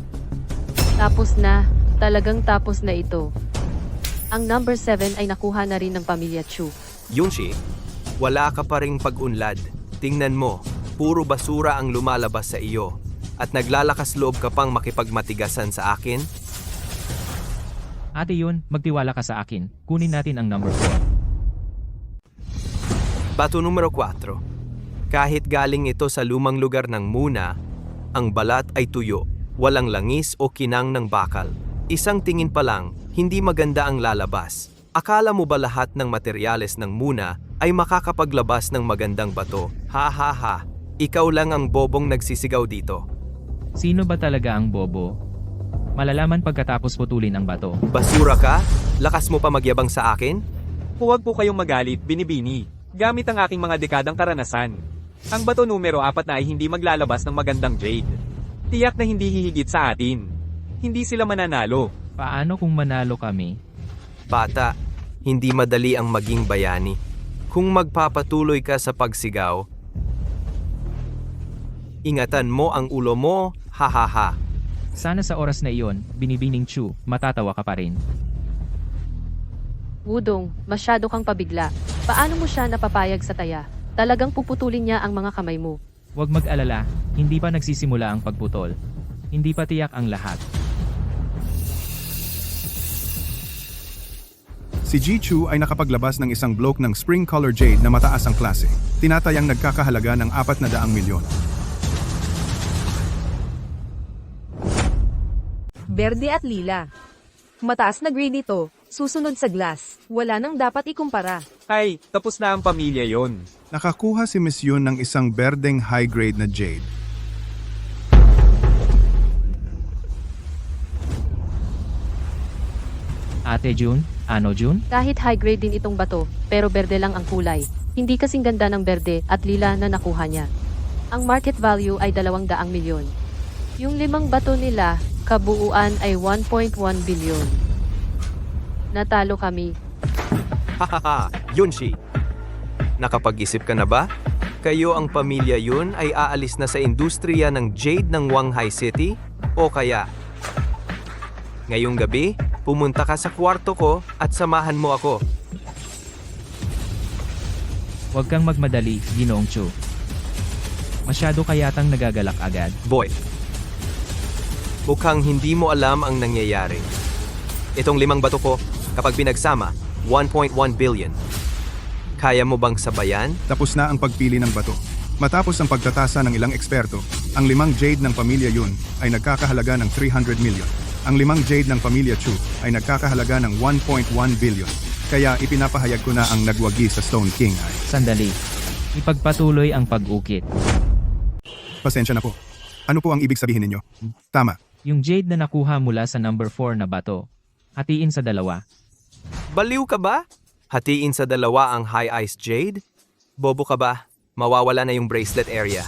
Tapos na, talagang tapos na ito. Ang number 7 ay nakuha na rin ng pamilya Chu. Yunshi, wala ka pa ring pag-unlad. Tingnan mo, puro basura ang lumalabas sa iyo. At naglalakas loob ka pang makipagmatigasan sa akin? Ate Yun, magtiwala ka sa akin. Kunin natin ang number 4. Bato numero 4. Kahit galing ito sa lumang lugar ng Muna, ang balat ay tuyo, walang langis o kinang ng bakal. Isang tingin pa lang, hindi maganda ang lalabas. Akala mo ba lahat ng materyales ng Muna ay makakapaglabas ng magandang bato? Ha ha ha, ikaw lang ang bobong nagsisigaw dito. Sino ba talaga ang bobo? Malalaman pagkatapos putulin ang bato. Basura ka? Lakas mo pa magyabang sa akin? Huwag po kayong magalit, Binibini. Gamit ang aking mga dekadang karanasan. Ang bato numero 4 na ay hindi maglalabas ng magandang jade. Tiyak na hindi hihigit sa atin. Hindi sila mananalo. Paano kung manalo kami? Bata, hindi madali ang maging bayani. Kung magpapatuloy ka sa pagsigaw, ingatan mo ang ulo mo, ha ha ha. Sana sa oras na iyon, Binibining Chu, matatawa ka pa rin. Wudong, masyado kang pabigla. Paano mo siya napapayag sa taya? Talagang puputulin niya ang mga kamay mo. Huwag mag-alala, hindi pa nagsisimula ang pagputol. Hindi pa tiyak ang lahat. Si Ji-Chu ay nakapaglabas ng isang bloke ng Spring Color Jade na mataas ang klase. Tinatayang nagkakahalaga ng 400 milyon. Berde at lila. Mataas na grade ito, susunod sa glass. Wala nang dapat ikumpara. Ay, tapos na ang pamilya yon. Nakakuha si Miss Yun ng isang berdeng high-grade na jade. Ate June, ano June? Kahit high grade din itong bato, pero berde lang ang kulay. Hindi kasing ganda ng berde at lila na nakuha niya. Ang market value ay 200 milyon. Yung 5 bato nila, kabuuan ay 1.1 bilyon. Natalo kami. Hahaha, Yunshi. Nakapag-isip ka na ba? Kayo ang pamilya Yun ay aalis na sa industriya ng jade ng Wanghai City? O kaya, ngayong gabi, pumunta ka sa kwarto ko at samahan mo ako. Huwag kang magmadali, Ginoong Chu. Masyado kayatang nagagalak agad. Boy, mukhang hindi mo alam ang nangyayari. Itong 5 bato ko, kapag pinagsama, 1.1 billion. Kaya mo bang sabayan? Tapos na ang pagpili ng bato. Matapos ang pagtatasa ng ilang eksperto, ang 5 jade ng pamilya Yun ay nagkakahalaga ng 300 milyon. Ang 5 jade ng pamilya Chu ay nagkakahalaga ng 1.1 billion. Kaya ipinapahayag ko na ang nagwagi sa Stone King ay... Sandali. Ipagpatuloy ang pag-ukit. Pasensya na po. Ano po ang ibig sabihin ninyo? Tama. Yung jade na nakuha mula sa number 4 na bato. Hatiin sa 2. Baliw ka ba? Hatiin sa 2 ang high ice jade? Bobo ka ba? Mawawala na yung bracelet area.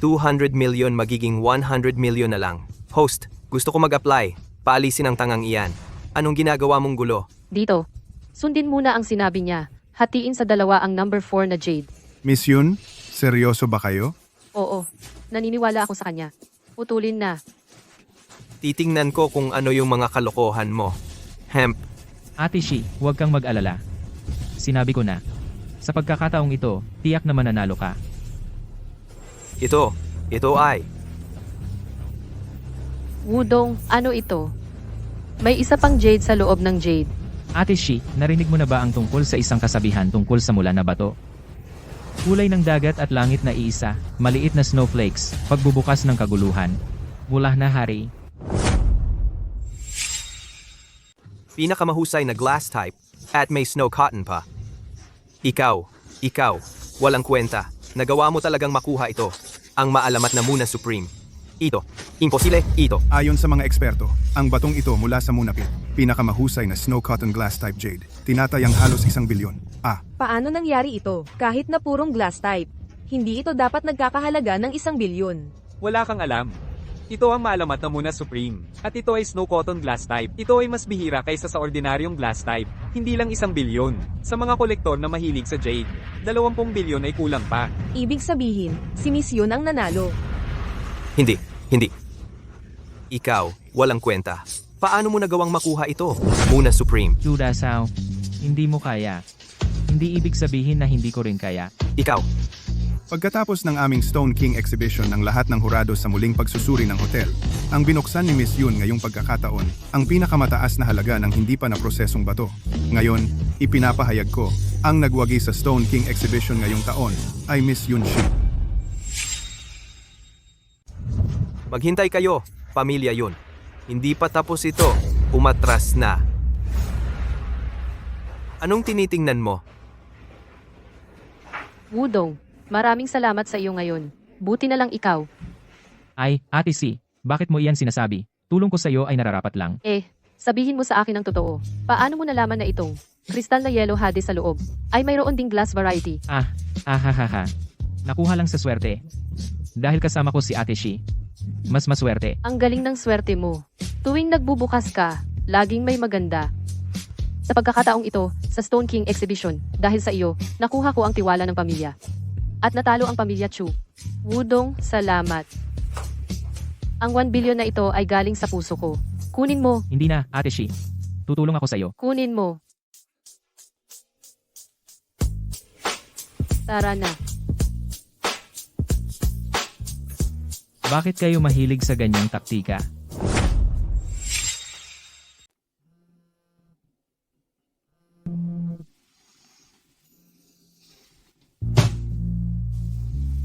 200 million magiging 100 million na lang. Host, gusto ko mag-apply. Paalisin ang tangang iyan. Anong ginagawa mong gulo? Dito, sundin muna ang sinabi niya. Hatiin sa 2 ang number 4 na jade. Miss Yun, seryoso ba kayo? Oo, naniniwala ako sa kanya. Putulin na. Titingnan ko kung ano yung mga kalokohan mo. Hemp, Ate Shi, huwag kang mag-alala. Sinabi ko na. Sa pagkakataong ito, tiyak na mananalo ka. ito ay. Wudong, ano ito? May isa pang jade sa loob ng jade. Ate Shi, narinig mo na ba ang tungkol sa isang kasabihan tungkol sa mula na bato? Kulay ng dagat at langit na iisa, maliit na snowflakes, pagbubukas ng kaguluhan. Mula na hari. Pinakamahusay na glass type at may snow cotton pa. Ikaw, walang kwenta. Nagawa mo talagang makuha ito. Ang maalamat na Muna Supreme. Ito, imposible, ito. Ayon sa mga eksperto, ang batong ito mula sa Munapit, pinakamahusay na snow cotton glass type jade, tinatayang halos 1 bilyon. Paano nangyari ito? Kahit na purong glass type. Hindi ito dapat nagkakahalaga ng 1 bilyon. Wala kang alam. Ito ang maalamat na Muna Supreme. At ito ay snow cotton glass type. Ito ay mas bihira kaysa sa ordinaryong glass type. Hindi lang 1 bilyon. Sa mga kolektor na mahilig sa jade, 20 bilyon ay kulang pa. Ibig sabihin, si Miss Yun ang nanalo. Hindi. Ikaw, walang kwenta. Paano mo nagawang makuha ito? Muna Supreme. Juda Sao, hindi mo kaya. Hindi ibig sabihin na hindi ko rin kaya. Ikaw, Pagkatapos ng aming Stone King exhibition ng lahat ng hurado sa muling pagsusuri ng hotel, ang binuksan ni Miss Yun ngayong pagkakataon, ang pinakamataas na halaga ng hindi pa naprosesong bato. Ngayon, ipinapahayag ko, ang nagwagi sa Stone King exhibition ngayong taon ay Miss Yun Shi. maghintay kayo, pamilya Yun. Hindi pa tapos ito, umatras na. Anong tinitingnan mo? Wudong, maraming salamat sa iyo ngayon. Buti na lang ikaw. Ay, Ate Si, bakit mo iyan sinasabi? Tulong ko sa iyo ay nararapat lang. Sabihin mo sa akin ang totoo. Paano mo nalaman na itong kristal na yellow hade sa loob ay mayroon ding glass variety? Ahahaha. Nakuha lang sa swerte. Dahil kasama ko si Ate Shi. Mas maswerte. Ang galing ng swerte mo. Tuwing nagbubukas ka, laging may maganda. Sa pagkakataong ito, sa Stone King Exhibition, dahil sa iyo, nakuha ko ang tiwala ng pamilya. At natalo ang pamilya Chu. Wudong, salamat. Ang 1 billion na ito ay galing sa puso ko. Kunin mo, Hindi na, Ate Shi. Tutulong ako sa iyo. kunin mo. Tara na. Bakit kayo mahilig sa ganyang taktika?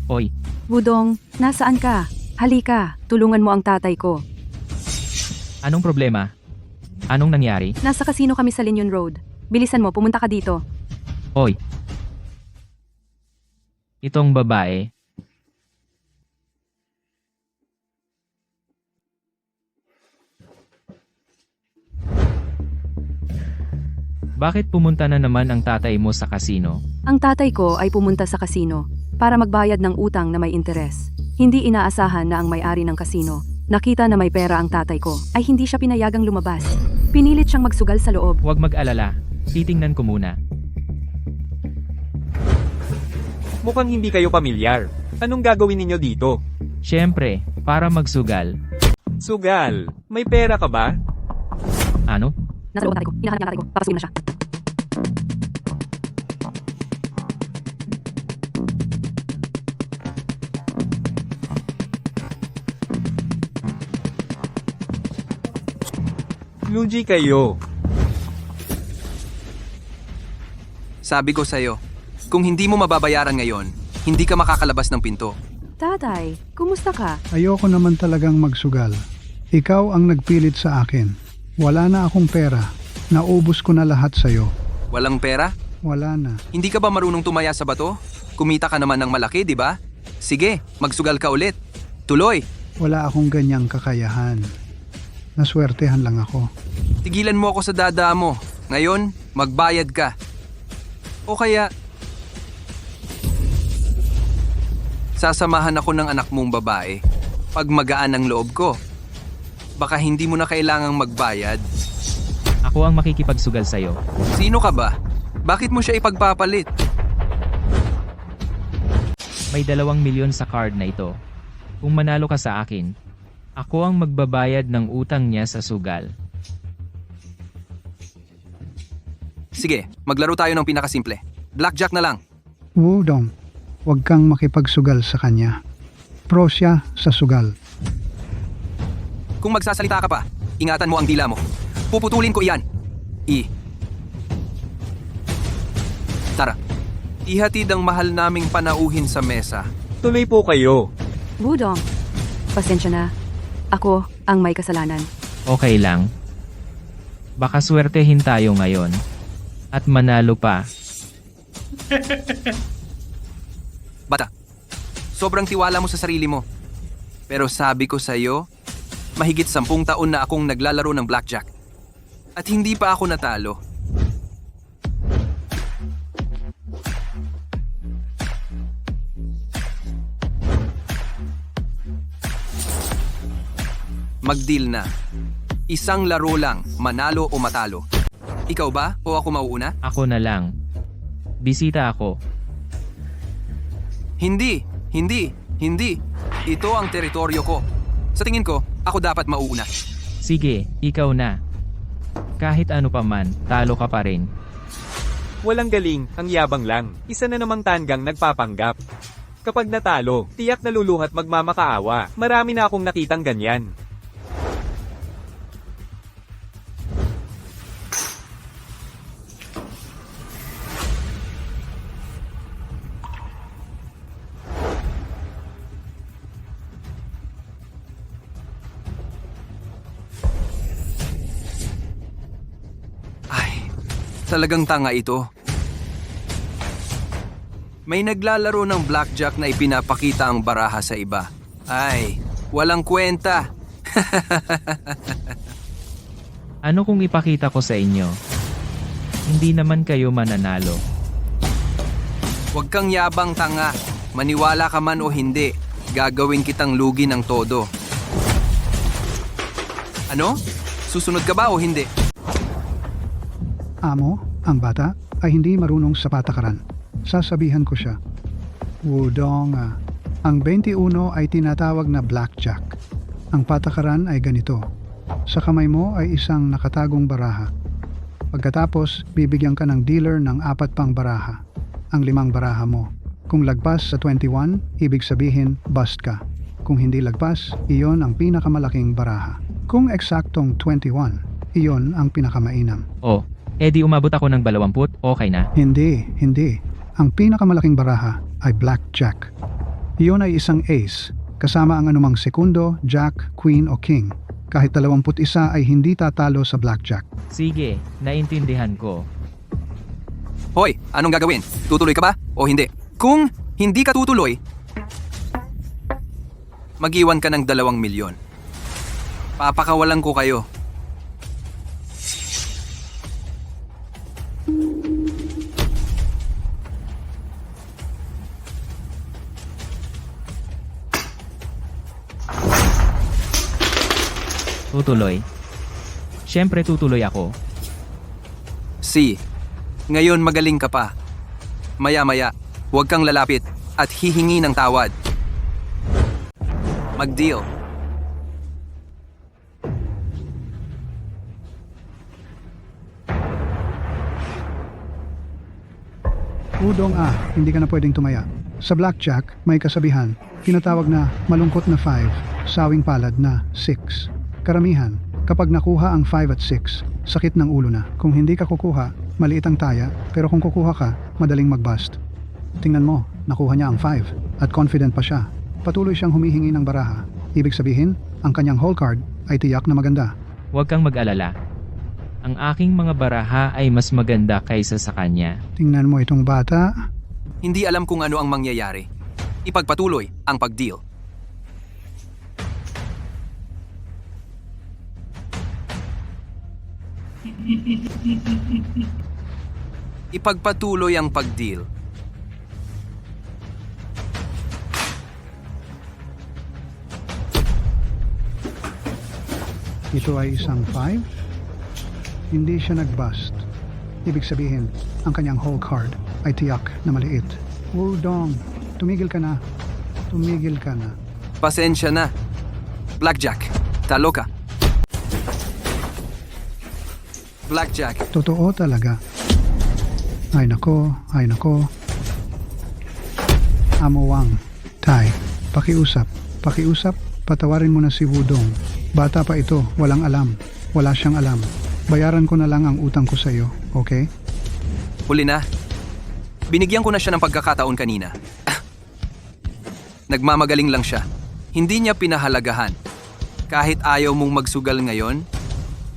Oy, Wudong, nasaan ka? Halika, tulungan mo ang tatay ko. anong problema? Anong nangyari? Nasa kasino kami sa Linyon Road. Bilisan mo, pumunta ka dito. Oy. Itong babae. Bakit pumunta na naman ang tatay mo sa kasino? Ang tatay ko ay pumunta sa kasino para magbayad ng utang na may interes. Hindi inaasahan na ang may-ari ng kasino, nakita na may pera ang tatay ko, ay hindi siya pinayagang lumabas. Pinilit siyang magsugal sa loob. Huwag mag-alala. Titingnan ko muna. Mukhang hindi kayo pamilyar. Anong gagawin ninyo dito? Siyempre, para magsugal. Sugal, may pera ka ba? Ano? Nasa loob ang tatay ko. Hinahanap niya ang tatay ko. Papasukin na siya. Luigi kayo. Sabi ko sa'yo, kung hindi mo mababayaran ngayon, hindi ka makakalabas ng pinto. Tatay, kumusta ka? Ayoko naman talagang magsugal. Ikaw ang nagpilit sa akin. Wala na akong pera. Naubos ko na lahat sa'yo. Walang pera? Wala na. Hindi ka ba marunong tumaya sa bato? Kumita ka naman ng malaki, di ba? Sige, magsugal ka ulit. Tuloy! Wala akong ganyang kakayahan. Naswertehan lang ako. Tigilan mo ako sa dada mo. Ngayon, magbayad ka. O kaya, sasamahan ako ng anak mong babae pag magaan ang loob ko. Baka hindi mo na kailangang magbayad. Ako ang makikipagsugal sa'yo. Sino ka ba? Bakit mo siya ipagpapalit? May 2 milyon sa card na ito. Kung manalo ka sa akin, ako ang magbabayad ng utang niya sa sugal. Sige, maglaro tayo ng pinakasimple. Blackjack na lang. Wudong, huwag kang makipagsugal sa kanya. Pro siya sa sugal. Kung magsasalita ka pa, ingatan mo ang dila mo. Puputulin ko iyan. Tara, ihatid ang mahal naming panauhin sa mesa. Tuloy po kayo. Wudong, pasensya na. Ako ang may kasalanan. Okay lang. Baka swertehin tayo ngayon. At manalo pa. Bata, sobrang tiwala mo sa sarili mo. Pero sabi ko sa'yo, mahigit 10 taon na akong naglalaro ng blackjack. At hindi pa ako natalo. Mag-deal na. Isang laro lang, manalo o matalo. Ikaw ba o ako mauuna? Ako na lang. Bisita ako. Hindi. Ito ang teritoryo ko. Sa tingin ko, ako dapat mauuna. Sige, ikaw na. Kahit ano pa man, talo ka pa rin. Walang galing, ang yabang lang. Isa na namang tanggang nagpapanggap. Kapag natalo, tiyak naluluhat magmamakaawa. Marami na akong nakitang ganyan. Talagang tanga ito. May naglalaro ng blackjack na ipinapakita ang baraha sa iba. Ay, walang kwenta. Ano kung ipakita ko sa inyo? Hindi naman kayo mananalo. Huwag kang yabang, tanga. Maniwala ka man o hindi, gagawin kitang lugi ng todo. Ano? Susunod ka ba o hindi? Amo, ang bata, ay hindi marunong sa patakaran. Sasabihan ko siya. Wudong, ang 21 ay tinatawag na blackjack. Ang patakaran ay ganito. Sa kamay mo ay isang nakatagong baraha. Pagkatapos, bibigyan ka ng dealer ng 4 pang baraha. Ang 5 baraha mo. Kung lagpas sa 21, ibig sabihin, bust ka. Kung hindi lagpas, iyon ang pinakamalaking baraha. Kung eksaktong 21, iyon ang pinakamainam. Oh, edi umabot ako ng 20, okay na. Hindi. Ang pinakamalaking baraha ay blackjack. Iyon ay isang ace, kasama ang anumang sekundo, jack, queen o king. Kahit 21 ay hindi tatalo sa blackjack. Sige, naintindihan ko. Hoy, anong gagawin? Tutuloy ka ba o hindi? Kung hindi ka tutuloy, mag-iwan ka ng 2 milyon. Papakawalan ko kayo. Tutuloy. Siyempre tutuloy ako. Si, ngayon magaling ka pa. Maya-maya, huwag kang lalapit at hihingi ng tawad. Mag-deal. Udong hindi ka na pwedeng tumaya. Sa blackjack, may kasabihan, tinatawag na malungkot na 5, sawing palad na 6. Karamihan, kapag nakuha ang 5 at 6, sakit ng ulo na. Kung hindi ka kukuha, maliit ang taya, pero kung kukuha ka, madaling mag-bust. Tingnan mo, nakuha niya ang 5, at confident pa siya. Patuloy siyang humihingi ng baraha. Ibig sabihin, ang kanyang hole card ay tiyak na maganda. Huwag kang mag-alala. Ang aking mga baraha ay mas maganda kaysa sa kanya. Tingnan mo itong bata. Hindi alam kung ano ang mangyayari. Ipagpatuloy ang pag-deal. Ipagpatuloy ang pag-deal. Ito ay isang 5. Hindi siya nag-bust. Ibig sabihin, ang kanyang hole card ay tiyak na maliit. Wudong, tumigil ka na. Tumigil ka na. Pasensya na. Blackjack, talo ka. Blackjack, Totoo talaga. Ay nako. Amowang, Tay, pakiusap, patawarin mo na si Wudong. Bata pa ito, walang alam. Wala siyang alam. Bayaran ko na lang ang utang ko sa iyo, okay? huli na. Binigyan ko na siya ng pagkakataon kanina. Nagmamagaling lang siya. Hindi niya pinahalagahan. Kahit ayaw mong magsugal ngayon,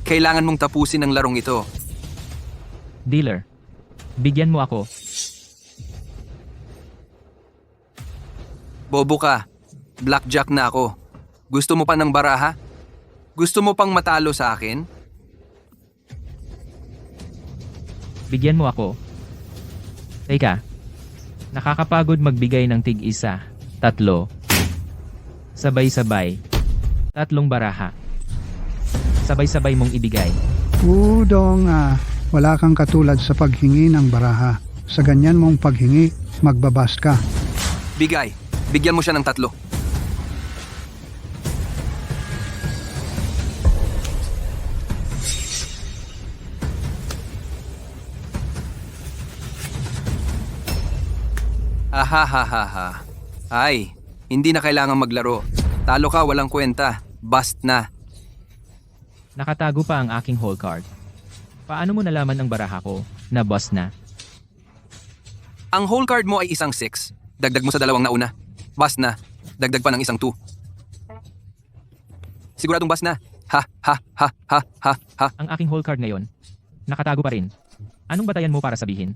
kailangan mong tapusin ang larong ito. Dealer, bigyan mo ako. Bobo ka. Blackjack na ako. Gusto mo pa ng baraha? Gusto mo pang matalo sa akin? Bigyan mo ako. Teka, nakakapagod magbigay ng tig-isa, 3. Sabay-sabay. 3 baraha. Sabay-sabay mong ibigay. Udong, wala kang katulad sa paghingi ng baraha. Sa ganyan mong paghingi, magbabas ka. Bigay. Bigyan mo siya ng 3. Ahahaha. Ay, hindi na kailangang maglaro. Talo ka, walang kwenta. Bust na. Nakatago pa ang aking hole card. Paano mo nalaman ang baraha ko na bust na? Ang hole card mo ay isang 6. Dagdag mo sa 2 nauna. Bust na. Dagdag pa ng isang 2. Siguradong bust na. Ha. Ang aking hole card ngayon, nakatago pa rin. Anong batayan mo para sabihin?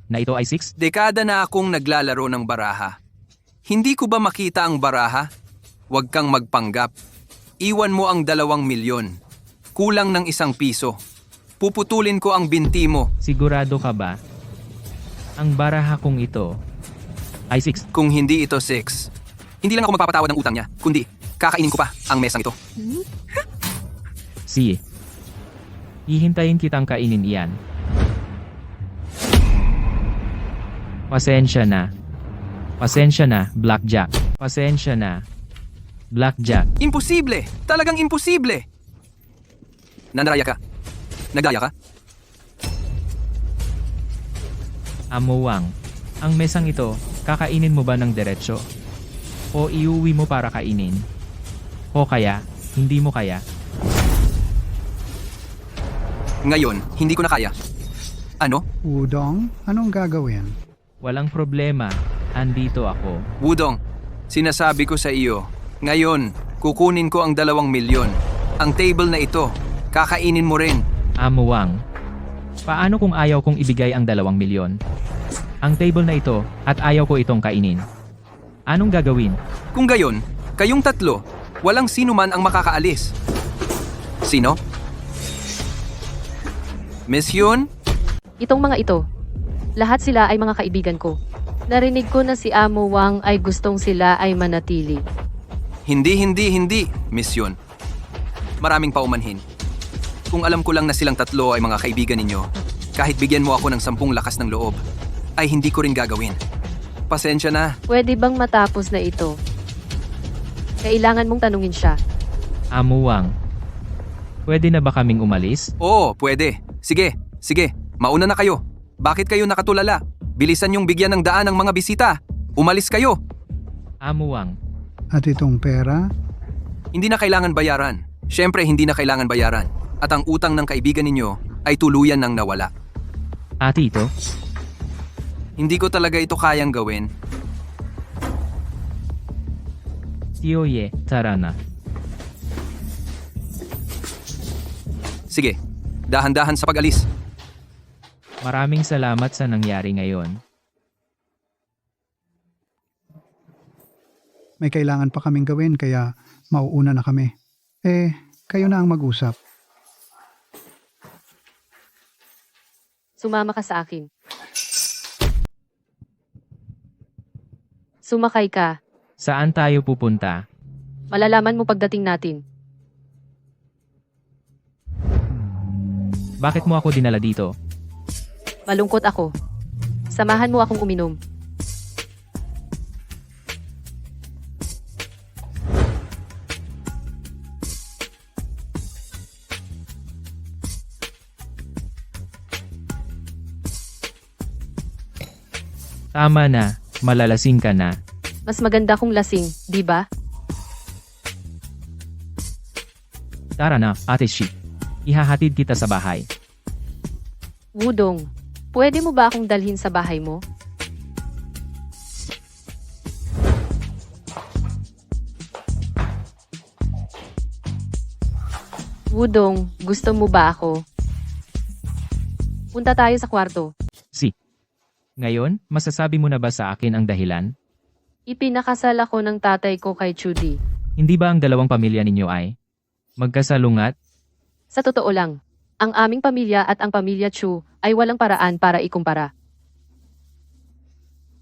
Na ito ay 6? Dekada na akong naglalaro ng baraha. Hindi ko ba makita ang baraha? Huwag kang magpanggap. Iwan mo ang 2 milyon. Kulang ng 1 piso. Puputulin ko ang binti mo. Sigurado ka ba? Ang baraha kong ito ay 6. Kung hindi ito 6, hindi lang ako magpapatawad ng utang niya, kundi kakainin ko pa ang mesang ito. Si. Hihintayin kitang kainin iyan. Pasensya na. Pasensya na, Blackjack. Pasensya na, Blackjack. Imposible! Talagang imposible! Nanaraya ka? Nagdaya ka? Amuwang. Ang mesang ito, kakainin mo ba ng diretsyo? O iuwi mo para kainin? O kaya, hindi mo kaya? Ngayon, hindi ko na kaya. Ano? Wudong, anong gagawin? Walang problema, andito ako. Wudong, sinasabi ko sa iyo, ngayon, kukunin ko ang 2 milyon. Ang table na ito, kakainin mo rin. Amo Wang, paano kung ayaw kong ibigay ang 2 milyon? Ang table na ito, at ayaw ko itong kainin. Anong gagawin? Kung gayon, kayong 3, walang sino man ang makakaalis. Sino? Miss Hyun? Itong mga ito, lahat sila ay mga kaibigan ko. Narinig ko na si Amo Wang ay gustong sila ay manatili. Hindi, Miss Hyun. Maraming paumanhin. Kung alam ko lang na silang 3 ay mga kaibigan ninyo, kahit bigyan mo ako ng 10 lakas ng loob, ay hindi ko rin gagawin. Pasensya na. Pwede bang matapos na ito? Kailangan mong tanungin siya. Amo Wang, pwede na ba kaming umalis? Oo, pwede. Sige, mauna na kayo. Bakit kayo nakatulala? Bilisan yung bigyan ng daan ng mga bisita. Umalis kayo. Amo Wang, At itong pera? Hindi na kailangan bayaran. Siyempre, hindi na kailangan bayaran. At ang utang ng kaibigan ninyo ay tuluyan ng nawala. ate ito? Hindi ko talaga ito kayang gawin. Tiyoye, tara na. Sige, dahan-dahan sa pag-alis. Maraming salamat sa nangyari ngayon. May kailangan pa kaming gawin kaya mauuna na kami. Kayo na ang mag-usap. Sumama ka sa akin. Sumakay ka. Saan tayo pupunta? Malalaman mo pagdating natin. Bakit mo ako dinala dito? Malungkot ako. Samahan mo akong uminom. Tama na, malalasing ka na. Mas maganda kung lasing, di ba? Tara na, Ate Shi. Ihahatid kita sa bahay. Wudong, pwede mo ba akong dalhin sa bahay mo? Wudong, gusto mo ba ako? Punta tayo sa kwarto. Ngayon, masasabi mo na ba sa akin ang dahilan? Ipinakasal ako ng tatay ko kay Chudi. Hindi ba ang 2 pamilya ninyo ay magkasalungat? Sa totoo lang, ang aming pamilya at ang pamilya Chu ay walang paraan para ikumpara.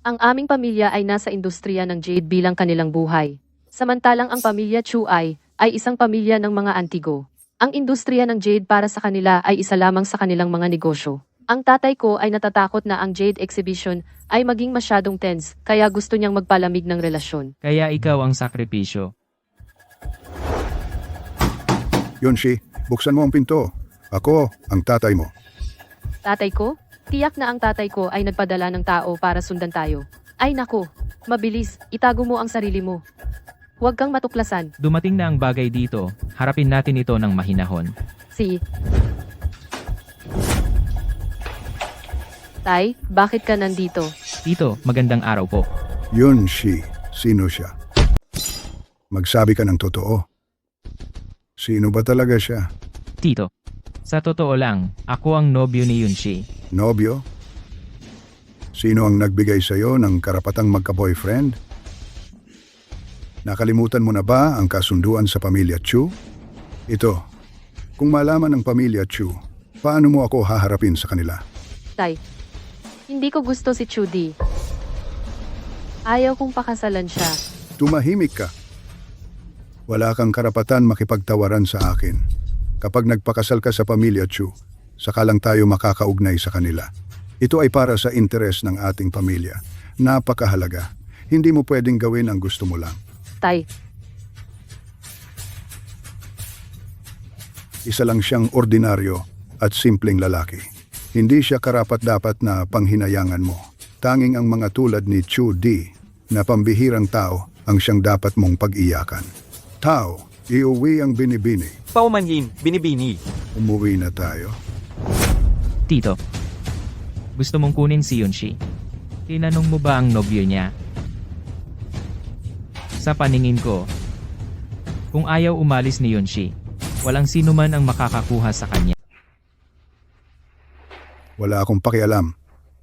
Ang aming pamilya ay nasa industriya ng jade bilang kanilang buhay. Samantalang ang pamilya Chu ay isang pamilya ng mga antigo. Ang industriya ng jade para sa kanila ay isa lamang sa kanilang mga negosyo. Ang tatay ko ay natatakot na ang jade exhibition ay maging masyadong tense, kaya gusto niyang magpalamig ng relasyon. Kaya ikaw ang sakripisyo. Yunshi, buksan mo ang pinto. Ako ang tatay mo. Tatay ko? Tiyak na ang tatay ko ay nagpadala ng tao para sundan tayo. Ay nako, mabilis, itago mo ang sarili mo. Huwag kang matuklasan. Dumating na ang bagay dito, harapin natin ito ng mahinahon. Tay, bakit ka nandito? Tito, magandang araw po. Yunshi, sino siya? Magsabi ka ng totoo. Sino ba talaga siya? Tito, sa totoo lang, ako ang nobyo ni Yunshi. Nobyo? Sino ang nagbigay sa'yo ng karapatang magka-boyfriend? Nakalimutan mo na ba ang kasunduan sa pamilya Chu? Ito, kung malaman ng pamilya Chu, paano mo ako haharapin sa kanila? Tay, hindi ko gusto si Chudi. Ayaw kong pakasalan siya. Tumahimik ka. Wala kang karapatan makipagtawaran sa akin. Kapag nagpakasal ka sa pamilya Chu, saka lang tayo makakaugnay sa kanila. Ito ay para sa interes ng ating pamilya. Napakahalaga. Hindi mo pwedeng gawin ang gusto mo lang. Tay, Isa lang siyang ordinaryo at simpleng lalaki. Hindi siya karapat-dapat na panghinayangan mo. Tanging ang mga tulad ni Chu Di na pambihirang tao ang siyang dapat mong pag-iyakan. Tao, iuwi ang binibini. Paumanhin, binibini. Umuwi na tayo. Tito, gusto mong kunin si Yunshi? Tinanong mo ba ang nobyo niya? Sa paningin ko, kung ayaw umalis ni Yunshi, walang sino man ang makakakuha sa kanya. Wala akong pakialam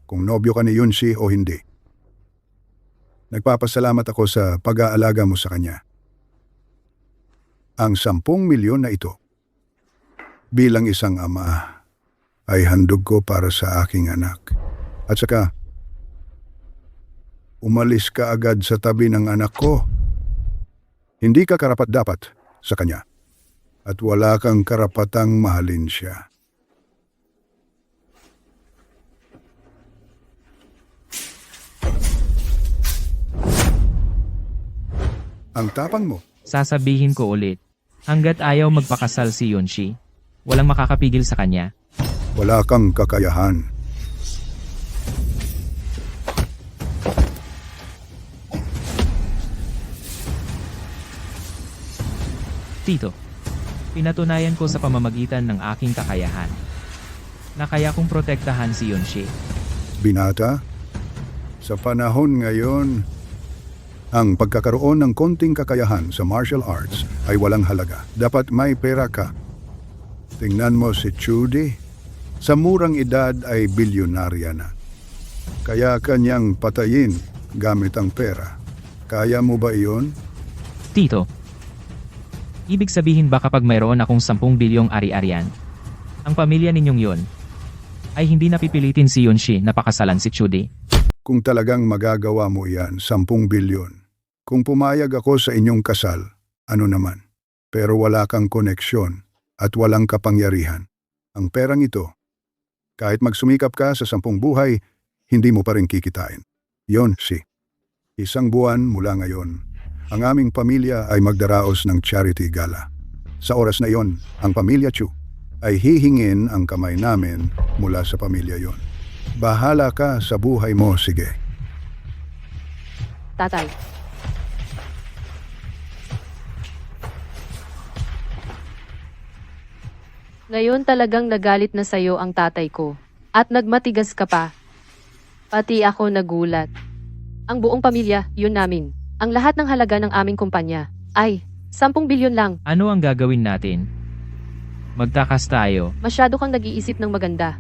kung nobyo ka ni Yunshi o hindi. Nagpapasalamat ako sa pag-aalaga mo sa kanya. Ang 10 milyon na ito, bilang isang ama, ay handog ko para sa aking anak. At saka, umalis ka agad sa tabi ng anak ko. Hindi ka karapat-dapat sa kanya. At wala kang karapatang mahalin siya. Ang tapang mo. Sasabihin ko ulit, hanggat ayaw magpakasal si Yunshi, walang makakapigil sa kanya. Wala kang kakayahan. Tito, pinatunayan ko sa pamamagitan ng aking kakayahan na kaya kong protektahan si Yunshi. Binata, sa panahon ngayon, ang pagkakaroon ng konting kakayahan sa martial arts ay walang halaga. Dapat may pera ka. Tingnan mo si Judy. Sa murang edad ay bilyonarya na. Kaya kanyang patayin gamit ang pera. Kaya mo ba iyon? Tito, ibig sabihin ba kapag mayroon akong 10 bilyong ari-arian, ang pamilya ninyong yon ay hindi napipilitin si Yunshi na pakasalan si Judy? Kung talagang magagawa mo iyan, 10 bilyon. Kung pumayag ako sa inyong kasal, ano naman. Pero wala kang koneksyon at walang kapangyarihan. Ang perang ito, kahit magsumikap ka sa 10 buhay, hindi mo pa rin kikitain. Yon si. 1 buwan mula ngayon, ang aming pamilya ay magdaraos ng charity gala. Sa oras na iyon, ang pamilya Chu ay hihingin ang kamay namin mula sa pamilya yon. Bahala ka sa buhay mo, sige. Tatay. Ngayon talagang nagalit na sa'yo ang tatay ko. At nagmatigas ka pa. Pati ako nagulat. Ang buong pamilya, yun namin. Ang lahat ng halaga ng aming kumpanya ay 10 bilyon lang. Ano ang gagawin natin? Magtakas tayo. Masyado kang nag-iisip ng maganda.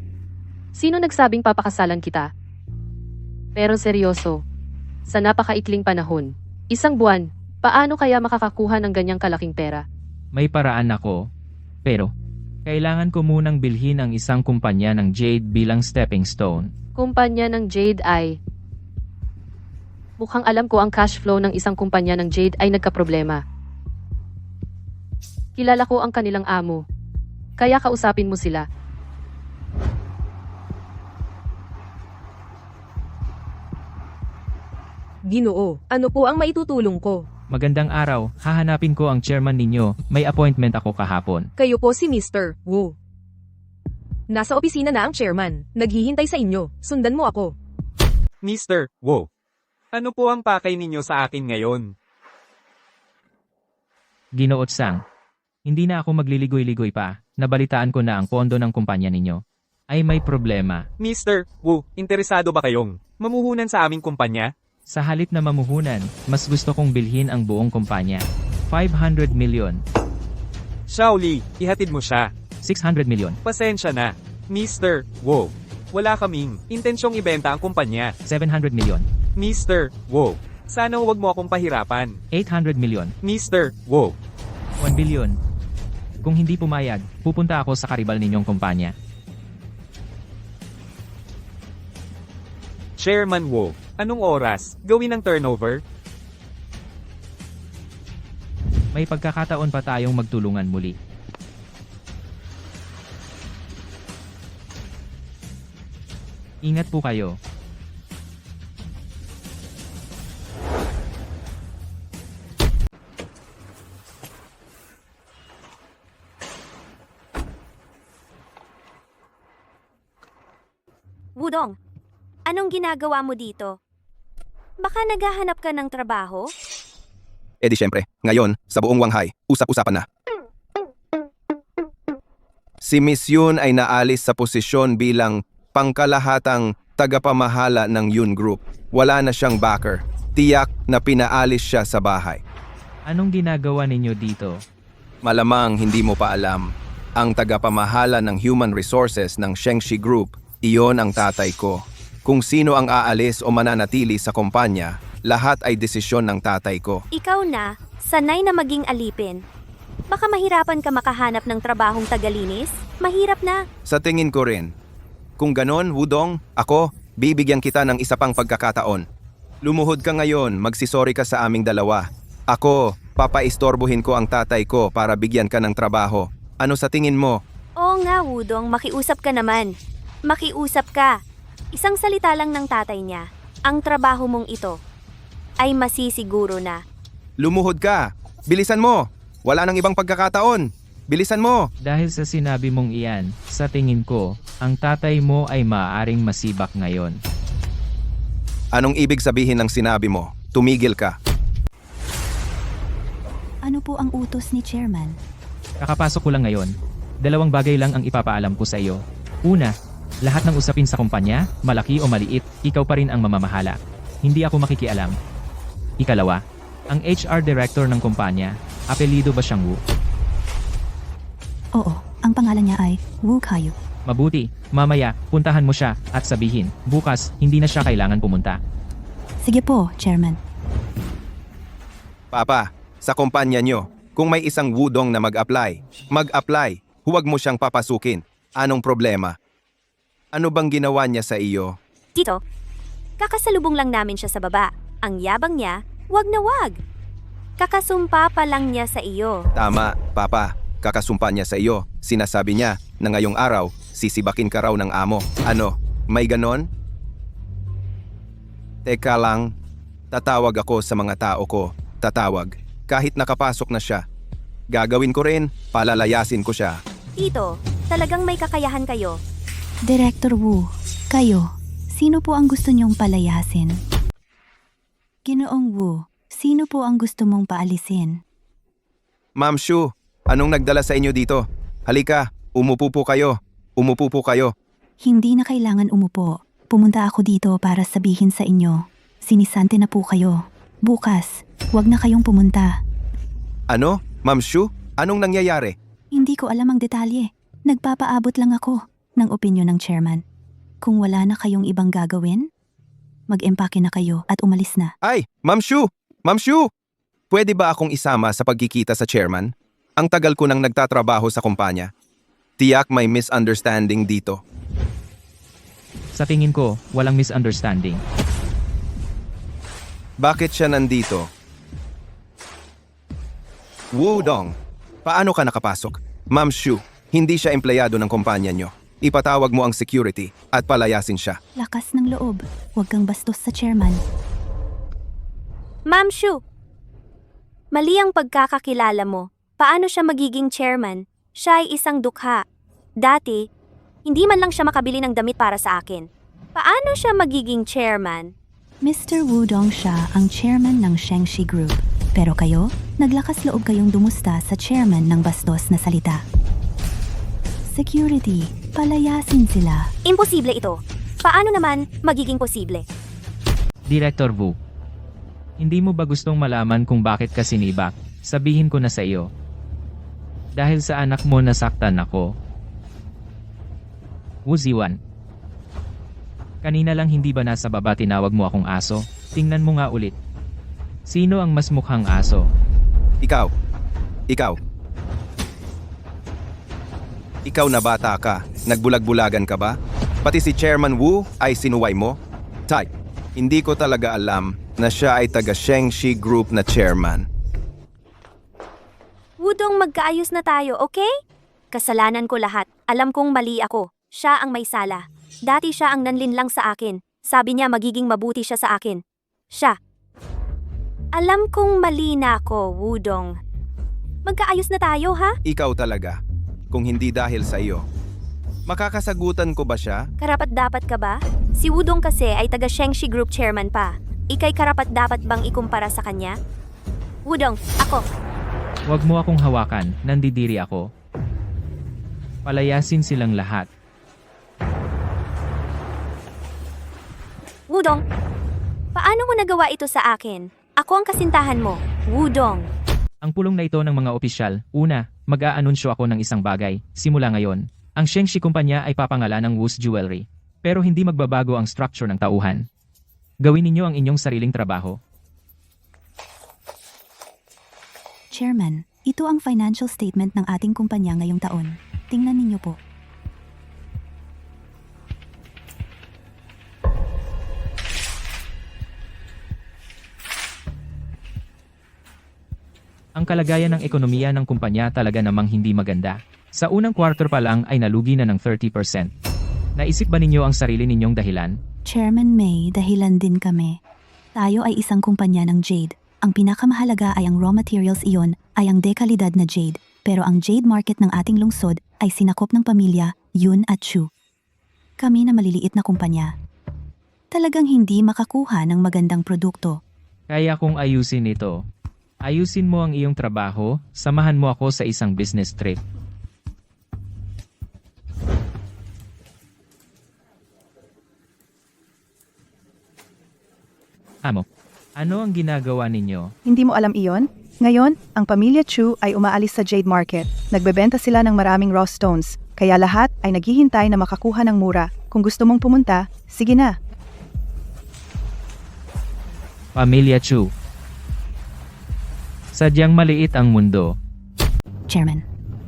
Sino nagsabing papakasalan kita? Pero seryoso, sa napakaikling panahon, 1 buwan, paano kaya makakakuha ng ganyang kalaking pera? May paraan ako. Pero, kailangan ko munang bilhin ang isang kumpanya ng Jade bilang stepping stone. Kumpanya ng Jade ay... Mukhang alam ko ang cash flow ng isang kumpanya ng Jade ay nagkaproblema. Kilala ko ang kanilang amo. Kaya kausapin mo sila. Ginoo, ano po ang maitutulong ko? Magandang araw, hahanapin ko ang chairman ninyo. May appointment ako kahapon. Kayo po si Mr. Wu. Nasa opisina na ang chairman. Naghihintay sa inyo. Sundan mo ako. Mr. Wo, ano po ang pakay ninyo sa akin ngayon? Ginoot Sang, hindi na ako magliligoy-ligoy pa. Nabalitaan ko na ang pondo ng kumpanya ninyo ay may problema. Mr. Wu, interesado ba kayong mamuhunan sa aming kumpanya? Sa halip na mamuhunan, mas gusto kong bilhin ang buong kumpanya. 500 million. Shaoli, ihatid mo siya. 600 million. Pasensya na. Mr. Wo, wala kaming intensyong ibenta ang kumpanya. 700 million. Mr. Wo, sana huwag mo akong pahirapan. 800 million. Mr. Wo, 1 billion. Kung hindi pumayag, pupunta ako sa karibal ninyong kumpanya. Chairman Wo, anong oras? Gawin ang turnover? May pagkakataon pa tayong magtulungan muli. Ingat po kayo. Wudong, anong ginagawa mo dito? Baka naghahanap ka ng trabaho? E di syempre, ngayon, sa buong Wanghai, usap-usapan na. Si Miss Yun ay naalis sa posisyon bilang pangkalahatang tagapamahala ng Yun Group. Wala na siyang backer. Tiyak na pinaalis siya sa bahay. Anong ginagawa ninyo dito? Malamang hindi mo pa alam. Ang tagapamahala ng Human Resources ng Shengshi Group, iyon ang tatay ko. Kung sino ang aalis o mananatili sa kumpanya, lahat ay desisyon ng tatay ko. Ikaw na, sanay na maging alipin. Baka mahirapan ka makahanap ng trabahong tagalinis? Mahirap na. Sa tingin ko rin. Kung ganon, Wudong, ako, bibigyan kita ng isa pang pagkakataon. Lumuhod ka ngayon, magsisorry ka sa aming dalawa. Ako, papaistorbohin ko ang tatay ko para bigyan ka ng trabaho. Ano sa tingin mo? Oo nga, Wudong, makiusap ka naman. Makiusap ka. Isang salita lang ng tatay niya. Ang trabaho mong ito ay masisiguro na. Lumuhod ka! Bilisan mo! Wala nang ibang pagkakataon! Bilisan mo! Dahil sa sinabi mong iyan, sa tingin ko, ang tatay mo ay maaaring masibak ngayon. Anong ibig sabihin ng sinabi mo? Tumigil ka. Ano po ang utos ni Chairman? Kakapasok ko lang ngayon. 2 bagay lang ang ipapaalam ko sa iyo. Una, lahat ng usapin sa kumpanya, malaki o maliit, ikaw pa rin ang mamamahala. Hindi ako makikialam. Ikalawa, ang HR director ng kumpanya, apelido ba siyang Wu? Oo, ang pangalan niya ay Wu Kayu. Mabuti, mamaya, puntahan mo siya at sabihin, bukas, hindi na siya kailangan pumunta. Sige po, Chairman. Papa, sa kumpanya nyo, kung may isang Wudong na mag-apply. Huwag mo siyang papasukin. Anong problema? Ano bang ginawa niya sa iyo? Tito, kakasalubong lang namin siya sa baba. Ang yabang niya, wag na wag. Kakasumpa pa lang niya sa iyo. Tama, Papa. Kakasumpa niya sa iyo. Sinasabi niya na ngayong araw, sisibakin ka raw ng amo. Ano, may ganon? Teka lang, tatawag ako sa mga tao ko. Tatawag. Kahit nakapasok na siya. Gagawin ko rin, palalayasin ko siya. Tito, talagang may kakayahan kayo. Director Wu, kayo, sino po ang gusto niyong palayasin? Ginoong Wu, sino po ang gusto mong paalisin? Ma'am Shu, anong nagdala sa inyo dito? Halika, umupo po kayo. Umupo po kayo. Hindi na kailangan umupo. Pumunta ako dito para sabihin sa inyo. Sinisante na po kayo. Bukas, wag na kayong pumunta. Ano? Ma'am Shu? Anong nangyayari? Hindi ko alam ang detalye. Nagpapaabot lang ako ng opinyon ng chairman. Kung wala na kayong ibang gagawin, mag-empake na kayo at umalis na. Ay, Ma'am Shu! Ma'am Shu! Pwede ba akong isama sa pagkikita sa chairman? Ang tagal ko nang nagtatrabaho sa kumpanya. Tiyak may misunderstanding dito. Sa tingin ko, walang misunderstanding. Bakit siya nandito? Wudong, paano ka nakapasok? Ma'am Shu, hindi siya empleyado ng kumpanya nyo. Ipatawag mo ang security at palayasin siya. Lakas ng loob. Huwag kang bastos sa chairman. Ma'am Shu, mali ang pagkakakilala mo. Paano siya magiging chairman? Siya ay isang dukha. Dati, hindi man lang siya makabili ng damit para sa akin. Paano siya magiging chairman? Mr. Wudong siya ang chairman ng Shengshi Group. Pero kayo, naglakas loob kayong dumusta sa chairman ng bastos na salita. Security, palayasin sila. Imposible ito. Paano naman magiging posible? Director Wu, hindi mo ba gustong malaman kung bakit ka sinibak? Sabihin ko na sa iyo. Dahil sa anak mo nasaktan ako. Wu Ziwan. Kanina lang hindi ba nasa baba tinawag mo akong aso? Tingnan mo nga ulit. Sino ang mas mukhang aso? Ikaw. Ikaw. Ikaw na bata ka. Nagbulag-bulagan ka ba? Pati si Chairman Wu ay sinuway mo? Tay, hindi ko talaga alam na siya ay taga Shengshi Group na chairman. Wudong, magkaayos na tayo, okay? Kasalanan ko lahat. Alam kong mali ako. Siya ang may sala. Dati siya ang nanlinlang sa akin. Sabi niya magiging mabuti siya sa akin. Siya. Alam kong mali na ako, Wudong. Magkaayos na tayo, ha? Ikaw talaga. Kung hindi dahil sa iyo. Makakasagutan ko ba siya? Karapat-dapat ka ba? Si Wudong kasi ay taga Shengshi Group chairman pa. Ika'y karapat-dapat bang ikumpara sa kanya? Wudong, ako. Huwag mo akong hawakan, nandidiri ako. Palayasin silang lahat. Wudong, paano mo nagawa ito sa akin? Ako ang kasintahan mo, Wudong. Ang pulong na ito ng mga opisyal, una, mag-aanunsyo ako ng isang bagay. Simula ngayon, ang Shengshi kumpanya ay papangalan ng Wu's Jewelry. Pero hindi magbabago ang structure ng tauhan. Gawin ninyo ang inyong sariling trabaho. Chairman, ito ang financial statement ng ating kumpanya ngayong taon. Tingnan ninyo po. Ang kalagayan ng ekonomiya ng kumpanya talaga namang hindi maganda. Sa unang quarter pa lang ay nalugi na ng 30%. Naisip ba ninyo ang sarili ninyong dahilan? Chairman May, dahilan din kami. Tayo ay isang kumpanya ng jade. Ang pinakamahalaga ay ang raw materials iyon ay ang dekalidad na jade. Pero ang jade market ng ating lungsod ay sinakop ng pamilya Yun at Chu. Kami na maliliit na kumpanya. Talagang hindi makakuha ng magandang produkto. Kaya kung ayusin ito, ayusin mo ang iyong trabaho, samahan mo ako sa isang business trip. Amo, ano ang ginagawa ninyo? Hindi mo alam iyon? Ngayon, ang pamilya Chu ay umaalis sa Jade Market. Nagbebenta sila ng maraming raw stones, kaya lahat ay naghihintay na makakuha ng mura. Kung gusto mong pumunta, sige na. Pamilya Chu. Sadyang maliit ang mundo. Chairman,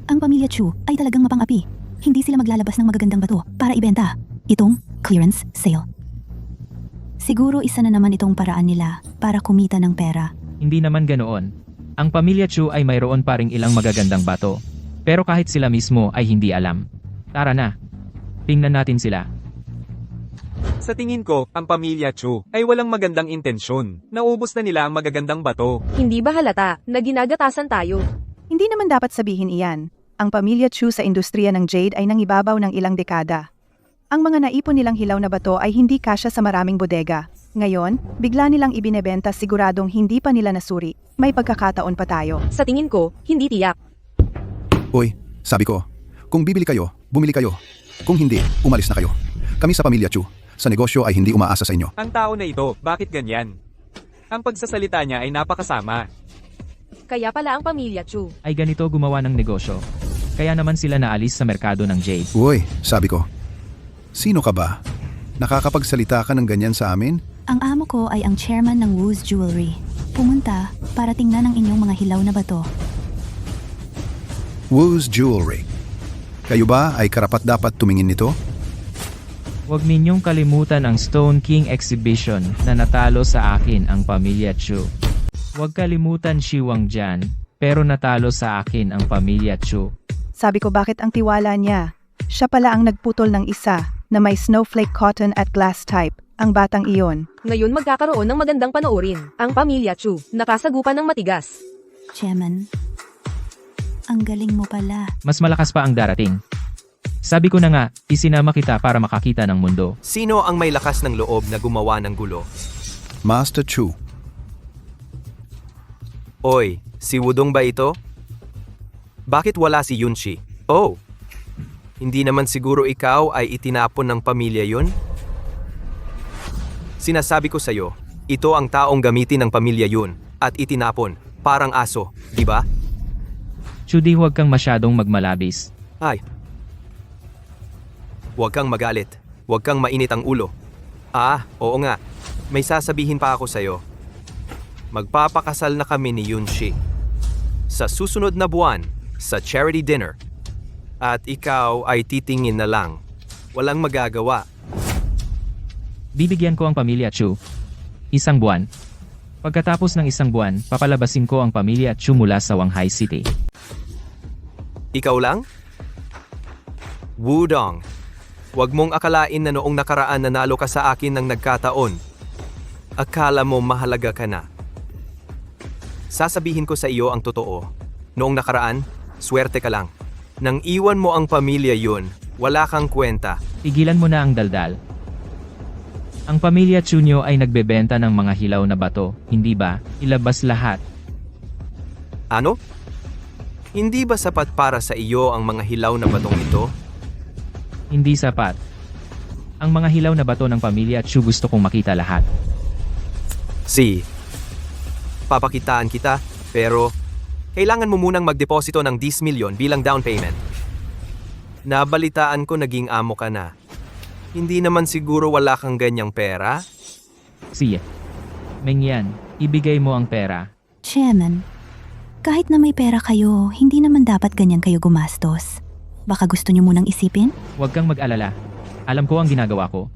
ang pamilya Chu ay talagang mapang-api. Hindi sila maglalabas ng magagandang bato para ibenta. Itong clearance sale. Siguro isa na naman itong paraan nila para kumita ng pera. Hindi naman ganoon. Ang pamilya Chu ay mayroon pa ring ilang magagandang bato. Pero kahit sila mismo ay hindi alam. Tara na. Tingnan natin sila. Sa tingin ko, ang pamilya Chu ay walang magandang intensyon. Naubos na nila ang magagandang bato. Hindi ba halata na ginagatasan tayo? Hindi naman dapat sabihin iyan. Ang pamilya Chu sa industriya ng jade ay nangibabaw ng ilang dekada. Ang mga naipon nilang hilaw na bato ay hindi kasya sa maraming bodega. Ngayon, bigla nilang ibinebenta siguradong hindi pa nila nasuri. May pagkakataon pa tayo. Sa tingin ko, hindi tiyak. Uy, sabi ko, kung bibili kayo, bumili kayo. Kung hindi, umalis na kayo. Kami sa pamilya Chu, sa negosyo ay hindi umaasa sa inyo. Ang tao na ito, bakit ganyan? Ang pagsasalita niya ay napakasama. Kaya pala ang pamilya Chu. Ay ganito gumawa ng negosyo. Kaya naman sila naalis sa merkado ng jade. Uy, sabi ko, sino ka ba? Nakakapagsalita ka ng ganyan sa amin? Ang amo ko ay ang chairman ng Wu's Jewelry. Pumunta para tingnan ang inyong mga hilaw na bato. Wu's Jewelry. Kayo ba ay karapat-dapat tumingin nito? Huwag ninyong kalimutan ang Stone King Exhibition na natalo sa akin ang pamilya Chu. Huwag kalimutan si Wang Jian, pero natalo sa akin ang pamilya Chu. Sabi ko bakit ang tiwala niya. Siya pala ang nagputol ng isa na may snowflake cotton at glass type. Ang batang iyon. Ngayon magkakaroon ng magandang panoorin. Ang pamilya Chu, nakasagupan ng matigas. Chairman, ang galing mo pala. Mas malakas pa ang darating. Sabi ko na nga, isinama kita para makakita ng mundo. Sino ang may lakas ng loob na gumawa ng gulo? Master Chu. Oy, si Wudong ba ito? Bakit wala si Yunshi? Oh, hindi naman siguro ikaw ay itinapon ng pamilya yun? Sinasabi ko sa'yo, ito ang taong gamitin ng pamilya yun at itinapon, parang aso, di ba? Chudi, huwag kang masyadong magmalabis. Ay. Huwag kang magalit. Huwag kang mainit ang ulo. Ah, oo nga. May sasabihin pa ako sa'yo. Magpapakasal na kami ni Yunshi. Sa susunod na buwan, sa charity dinner. At ikaw ay titingin na lang. Walang magagawa. Bibigyan ko ang pamilya Chu. 1 buwan. Pagkatapos ng 1 buwan, papalabasin ko ang pamilya Chu mula sa Wanghai City. Ikaw lang? Wudong. Huwag mong akalain na noong nakaraan nanalo ka sa akin ng nagkataon. Akala mo mahalaga ka na. Sasabihin ko sa iyo ang totoo. Noong nakaraan, swerte ka lang. Nang iwan mo ang pamilya yun, wala kang kwenta. Tigilan mo na ang daldal. Ang pamilya Chunyo ay nagbebenta ng mga hilaw na bato, hindi ba? Ilabas lahat. Ano? Hindi ba sapat para sa iyo ang mga hilaw na batong ito? Hindi sapat. Ang mga hilaw na bato ng pamilya Chu gusto kong makita lahat. Papakitaan kita, pero kailangan mo munang magdeposito ng 10 milyon bilang down payment. Nabalitaan ko naging amo ka na. Hindi naman siguro wala kang ganyang pera? Sige. Mengyan, ibigay mo ang pera. Chairman, kahit na may pera kayo, hindi naman dapat ganyan kayo gumastos. Baka gusto nyo munang isipin? Huwag kang mag-alala. Alam ko ang ginagawa ko.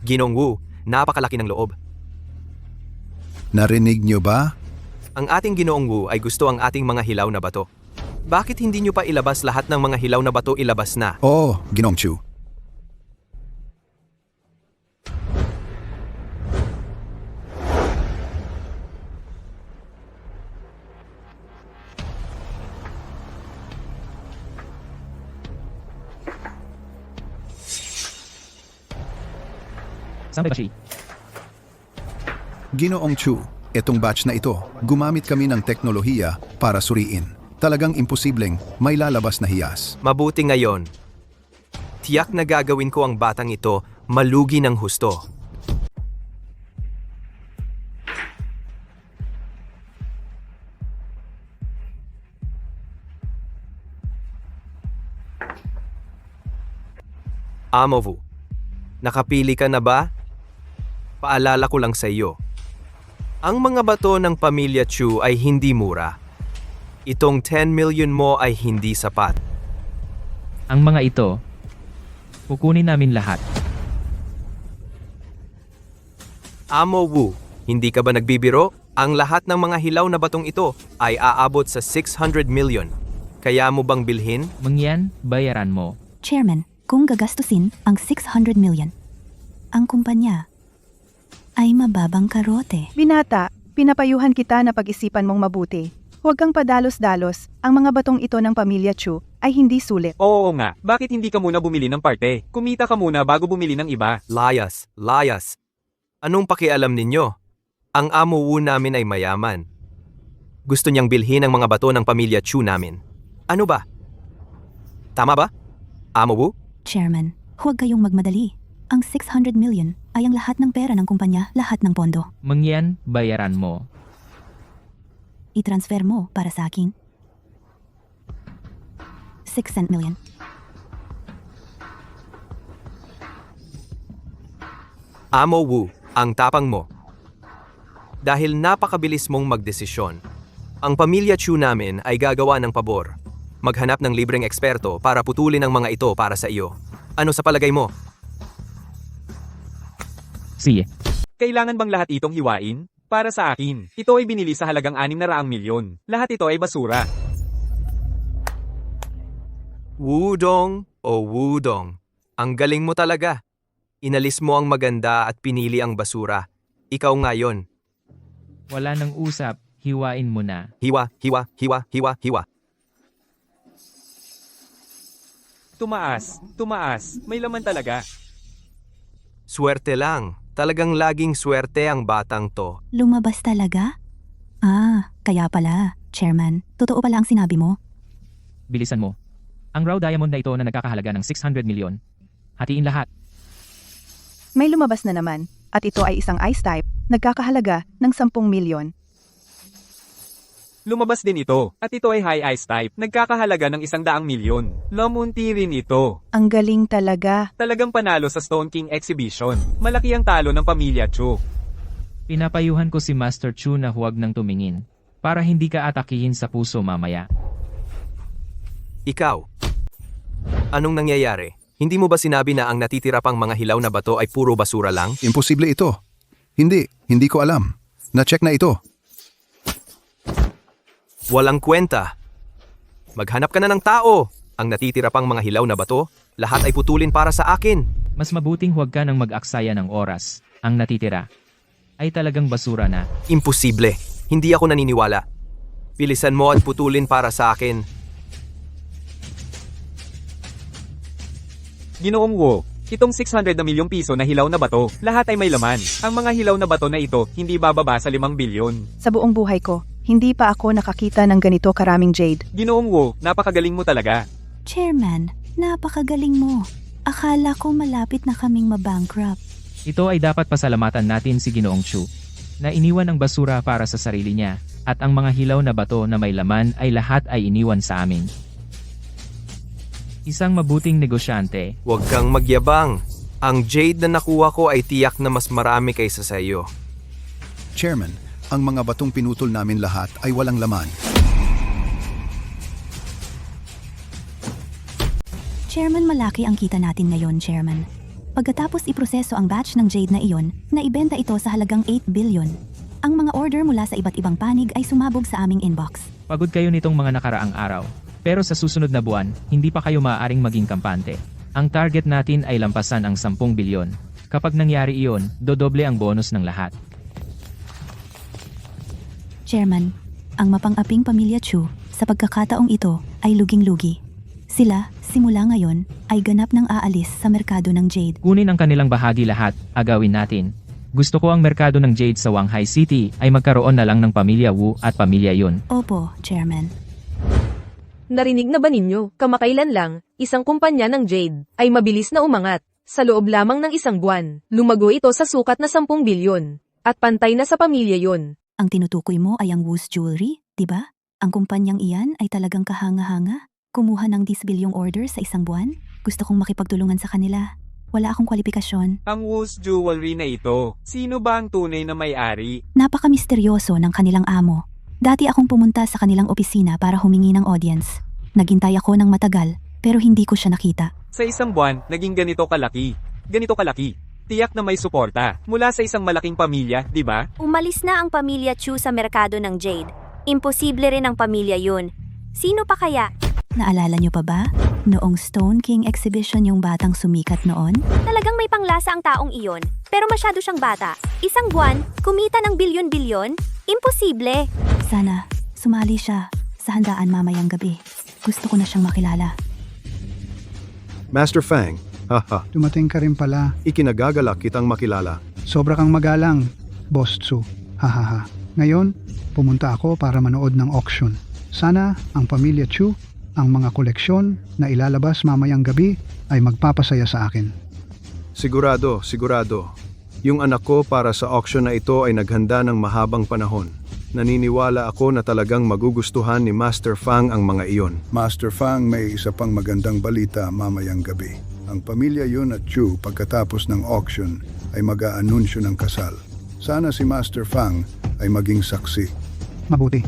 Ginong Wu, napakalaki ng loob. Narinig nyo ba? Ang ating Ginoong Wu ay gusto ang ating mga hilaw na bato. Bakit hindi nyo pa ilabas lahat ng mga hilaw na bato ilabas na? Oo, Ginoong Chu. Saan ba siya? Ginoong Chu, itong batch na ito, gumamit kami ng teknolohiya para suriin. Talagang imposibleng may lalabas na hiyas. Mabuti ngayon. Tiyak na gagawin ko ang batang ito malugi ng husto. Amo Wu, nakapili ka na ba? Paalala ko lang sa iyo. Ang mga bato ng pamilya Chu ay hindi mura. Itong 10 million mo ay hindi sapat. Ang mga ito, kukunin namin lahat. Amo Wu, hindi ka ba nagbibiro? Ang lahat ng mga hilaw na batong ito ay aabot sa 600 million. Kaya mo bang bilhin? Mengyan, bayaran mo. Chairman, kung gagastusin ang 600 million, ang kumpanya ay mababang karote. Binata, pinapayuhan kita na pag-isipan mong mabuti. Huwag kang padalos-dalos, ang mga batong ito ng pamilya Chu ay hindi sulit. Oo nga, bakit hindi ka muna bumili ng parte? Kumita ka muna bago bumili ng iba. Layas. Anong pakialam ninyo? Ang amo Wu namin ay mayaman. Gusto niyang bilhin ang mga bato ng pamilya Chu namin. Ano ba? Tama ba? Amo Wu? Chairman, huwag kayong magmadali. Ang 600 million ay ang lahat ng pera ng kumpanya, lahat ng pondo. Mengyan, bayaran mo. I-transfer mo para sa akin. 6 million. Amo Wu, ang tapang mo. Dahil napakabilis mong magdesisyon, ang pamilya Chu namin ay gagawa ng pabor. Maghanap ng libreng eksperto para putulin ang mga ito para sa iyo. Ano sa palagay mo? Sige. Kailangan bang lahat itong hiwain? Para sa akin, ito ay binili sa halagang 600 milyon. Lahat ito ay basura. Wudong o Wudong, ang galing mo talaga. Inalis mo ang maganda at pinili ang basura. Ikaw ngayon. Wala nang usap, hiwain mo na. Hiwa. Tumaas. May laman talaga. Swerte lang. Talagang laging swerte ang batang to. Lumabas talaga? Kaya pala, Chairman. Totoo pala ang sinabi mo. Bilisan mo. Ang raw diamond na ito na nagkakahalaga ng 600 milyon. Hatiin lahat. May lumabas na naman, at ito ay isang ice type, nagkakahalaga ng 10 milyon. Lumabas din ito, at ito ay high ice type, nagkakahalaga ng 100 milyon. Lamunti rin ito. Ang galing talaga. Talagang panalo sa Stone King Exhibition. Malaki ang talo ng pamilya Chu. Pinapayuhan ko si Master Chu na huwag nang tumingin. Para hindi ka atakihin sa puso mamaya. Ikaw. Anong nangyayari? Hindi mo ba sinabi na ang natitira pang mga hilaw na bato ay puro basura lang? Imposible ito. Hindi ko alam. Na-check na ito. Walang kwenta. Maghanap ka na ng tao. Ang natitira pang mga hilaw na bato, lahat ay putulin para sa akin. Mas mabuting huwag ka nang mag-aksaya ng oras. Ang natitira ay talagang basura na. Imposible. Hindi ako naniniwala. Bilisan mo at putulin para sa akin. Ginoong Wu, Itong 600 na milyong piso na hilaw na bato, lahat ay may laman. Ang mga hilaw na bato na ito, hindi bababa sa 5 bilyon. Sa buong buhay ko, hindi pa ako nakakita ng ganito karaming jade. Ginoong Wu, napakagaling mo talaga. Chairman, napakagaling mo. Akala ko malapit na kaming mabankrupt. Ito ay dapat pasalamatan natin si Ginoong Chu, na iniwan ang basura para sa sarili niya, at ang mga hilaw na bato na may laman ay lahat ay iniwan sa amin. Isang mabuting negosyante. Huwag kang magyabang. Ang jade na nakuha ko ay tiyak na mas marami kaysa sa iyo. Chairman, ang mga batong pinutol namin lahat ay walang laman. Chairman, malaki ang kita natin ngayon, Chairman. Pagkatapos iproseso ang batch ng jade na iyon, naibenta ito sa halagang 8 billion. Ang mga order mula sa iba't ibang panig ay sumabog sa aming inbox. Pagod kayo nitong mga nakaraang araw. Pero sa susunod na buwan, hindi pa kayo maaaring maging kampante. Ang target natin ay lampasan ang 10 bilyon. Kapag nangyari iyon, dodoble ang bonus ng lahat. Chairman, ang mapang-aping pamilya Chu, sa pagkakataong ito, ay luging-lugi. Sila, simula ngayon, ay ganap ng aalis sa merkado ng jade. Kunin ang kanilang bahagi lahat, agawin natin. Gusto ko ang merkado ng jade sa Wanghai City ay magkaroon na lang ng pamilya Wu at pamilya Yun. Opo, Chairman. Narinig na ba ninyo, kamakailan lang, isang kumpanya ng jade ay mabilis na umangat. Sa loob lamang ng isang buwan, lumago ito sa sukat na 10 bilyon. At pantay na sa pamilya Yun. Ang tinutukoy mo ay ang Wu's Jewelry, di ba? Ang kumpanyang iyan ay talagang kahanga-hanga. Kumuha ng 10 bilyong order sa isang buwan. Gusto kong makipagtulungan sa kanila. Wala akong kwalifikasyon. Ang Wu's Jewelry na ito, sino ba ang tunay na may-ari? Napaka-misteryoso ng kanilang amo. Dati akong pumunta sa kanilang opisina para humingi ng audience. Naghintay ako ng matagal, pero hindi ko siya nakita. Sa isang buwan, naging ganito kalaki. Ganito kalaki. Tiyak na may suporta. Mula sa isang malaking pamilya, di ba? Umalis na ang pamilya Chu sa merkado ng jade. Imposible rin ang pamilya Yun. Sino pa kaya? Naalala niyo pa ba? Noong Stone King Exhibition yung batang sumikat noon? Talagang may panglasa ang taong iyon, pero masyado siyang bata. Isang buwan, kumita ng bilyon-bilyon? Imposible! Sana, sumali siya sa handaan mamayang gabi. Gusto ko na siyang makilala. Master Fang, haha, Dumating ka rin pala. ikinagagalak kitang makilala. Sobra kang magalang, Boss Tsu. Hahaha. Ngayon, pumunta ako para manood ng auction. Sana ang pamilya Chu, ang mga koleksyon na ilalabas mamayang gabi ay magpapasaya sa akin. Sigurado, sigurado. Yung anak ko para sa auction na ito ay naghanda ng mahabang panahon. Naniniwala ako na talagang magugustuhan ni Master Fang ang mga iyon. Master Fang, may isa pang magandang balita mamayang gabi. Ang pamilya Yun at Chu pagkatapos ng auction ay mag-aanunsyo ng kasal. Sana si Master Fang ay maging saksi. Mabuti.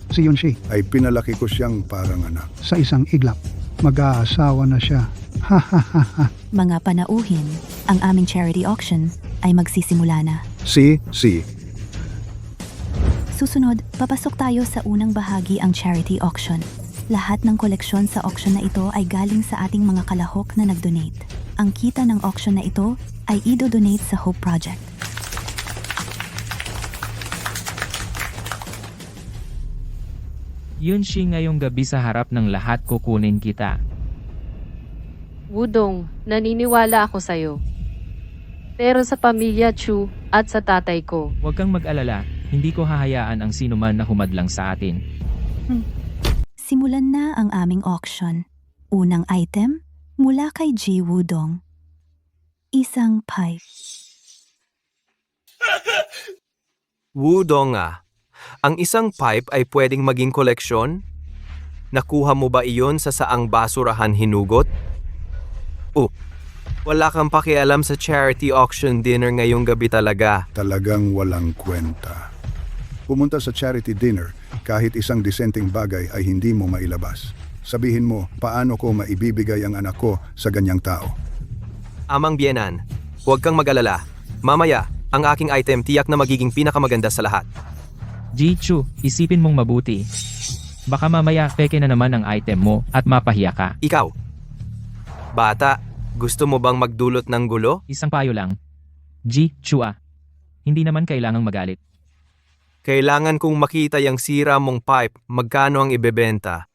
Si Yunshi, Ay pinalaki ko siyang parang anak. sa isang iglap. Mag-aasawa na siya. Hahaha. Mga panauhin, ang aming charity auction ay magsisimula na. Si. Susunod, papasok tayo sa unang bahagi ang charity auction. Lahat ng koleksyon sa auction na ito ay galing sa ating mga kalahok na nag-donate. Ang kita ng auction na ito ay i-donate sa Hope Project. Yun si ngayong gabi sa harap ng lahat kukunin kita. Wudong, naniniwala ako sa'yo. Pero sa pamilya Chu at sa tatay ko, Huwag kang mag-alala, hindi ko hahayaan ang sinuman na humadlang sa atin. Simulan na ang aming auction. Unang item, mula kay Ji Wudong. Isang pipe. Wudong ah. Ang isang pipe ay pwedeng maging koleksyon? Nakuha mo ba iyon sa saang basurahan hinugot? Wala kang pakialam sa charity auction dinner ngayong gabi talaga. Talagang walang kwenta. Pumunta sa charity dinner, kahit isang disenteng bagay ay hindi mo mailabas. Sabihin mo, paano ko maibibigay ang anak ko sa ganyang tao? Amang Bienan, huwag kang mag-alala. Mamaya, ang aking item tiyak na magiging pinakamaganda sa lahat. Ji Chu, isipin mong mabuti. Baka mamaya peke na naman ang item mo at mapahiya ka. Ikaw, bata, gusto mo bang magdulot ng gulo? Isang payo lang. Ji Chua. Hindi naman kailangang magalit. Kailangan kong makita yung sira mong pipe, magkano ang ibebenta.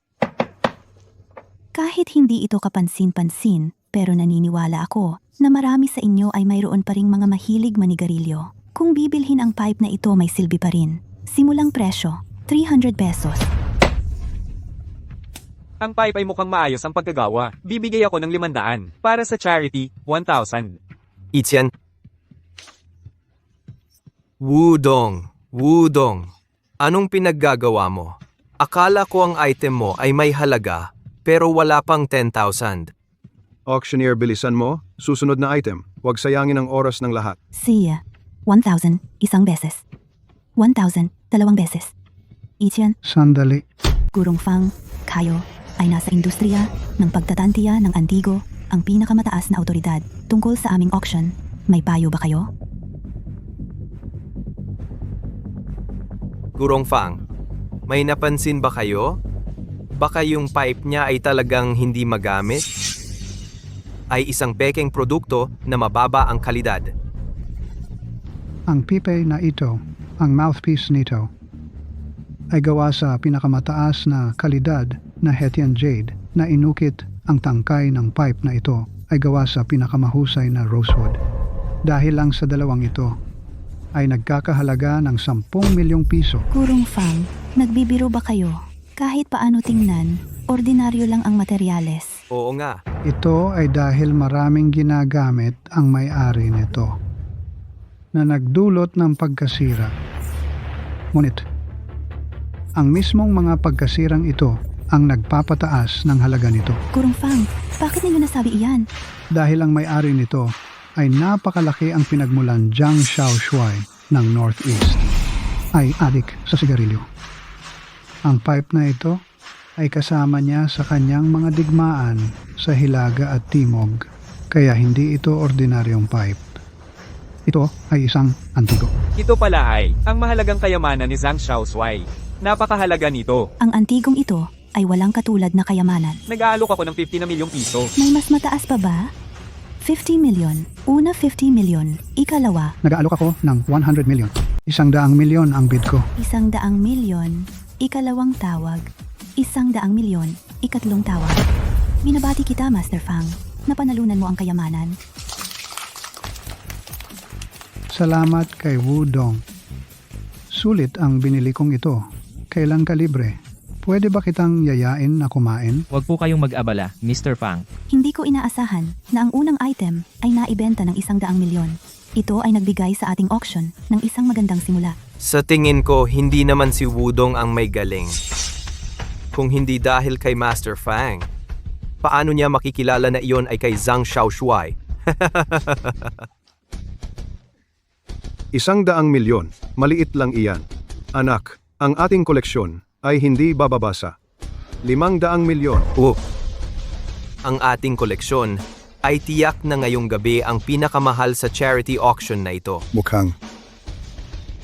Kahit hindi ito kapansin-pansin, pero naniniwala ako, na marami sa inyo ay mayroon pa ring mga mahilig manigarilyo. Kung bibilhin ang pipe na ito may silbi pa rin. Simulang presyo, 300 pesos. Ang pipe ay mukhang maayos ang pagkagawa. Bibigay ako ng 500. Para sa charity, 1,000. Etienne. Wudong. Anong pinaggagawa mo? Akala ko ang item mo ay may halaga, pero wala pang 10,000. Auctioneer, bilisan mo. Susunod na item. Huwag sayangin ang oras ng lahat. Siya, 1,000, isang beses. 1,000, dalawang beses. Etienne, Sandali. Gurong Fang, kayo ay nasa industriya ng pagtatantiya ng Antigo, ang pinakamataas na autoridad tungkol sa aming auction. May payo ba kayo? Gurong Fang, may napansin ba kayo? Baka yung pipe niya ay talagang hindi magamit? Ay isang pekeng produkto na mababa ang kalidad. Ang pipe na ito, ang mouthpiece nito, ay gawa sa pinakamataas na kalidad na Hethian jade na inukit. Ang tangkay ng pipe na ito ay gawa sa pinakamahusay na rosewood. Dahil lang sa dalawang ito, ay nagkakahalaga ng 10 milyong piso. Gurong Fang, nagbibiro ba kayo? Kahit paano tingnan, ordinaryo lang ang materyales. Oo nga. Ito ay dahil maraming ginagamit ang may-ari nito na nagdulot ng pagkasira. Ngunit, ang mismong mga pagkasirang ito ang nagpapataas ng halaga nito. Gurong Fang, bakit ninyo nasabi iyan? Dahil ang may-ari nito ay napakalaki ang pinagmulan Jiang Shaoshuai ng Northeast. Ay adik sa sigarilyo. Ang pipe na ito ay kasama niya sa kanyang mga digmaan sa Hilaga at Timog, kaya hindi ito ordinaryong pipe. Ito ay isang antigo. Ito pala ay ang mahalagang kayamanan ni Zhang Shaoshuai. Napakahalaga nito. Ang antigong ito ay walang katulad na kayamanan. Nag-aalok ako ng 50 na milyong piso. May mas mataas pa ba? 50 milyon. Una 50 milyon. Ikalawa, Nag-aalok ako ng 100 million. 100 milyon ang bid ko. 100 milyon. Ikalawang tawag. 100 milyon. Ikatlong tawag. Binabati kita, Master Fang. Napanalunan mo ang kayamanan. Salamat kay Wudong. Sulit ang binili kong ito. Kailan ka libre? Pwede ba kitang yayain na kumain? Huwag po kayong mag-abala, Mr. Fang. Hindi ko inaasahan na ang unang item ay naibenta ng 100 milyon. Ito ay nagbigay sa ating auction ng isang magandang simula. Sa tingin ko, hindi naman si Wudong ang may galing. Kung hindi dahil kay Master Fang, paano niya makikilala na iyon ay kay Zhang Shaoshuai? 100 milyon. Maliit lang iyan. Anak, ang ating koleksyon ay hindi bababasa. 500 milyon. Ang ating koleksyon ay tiyak na ngayong gabi ang pinakamahal sa charity auction na ito. Mukhang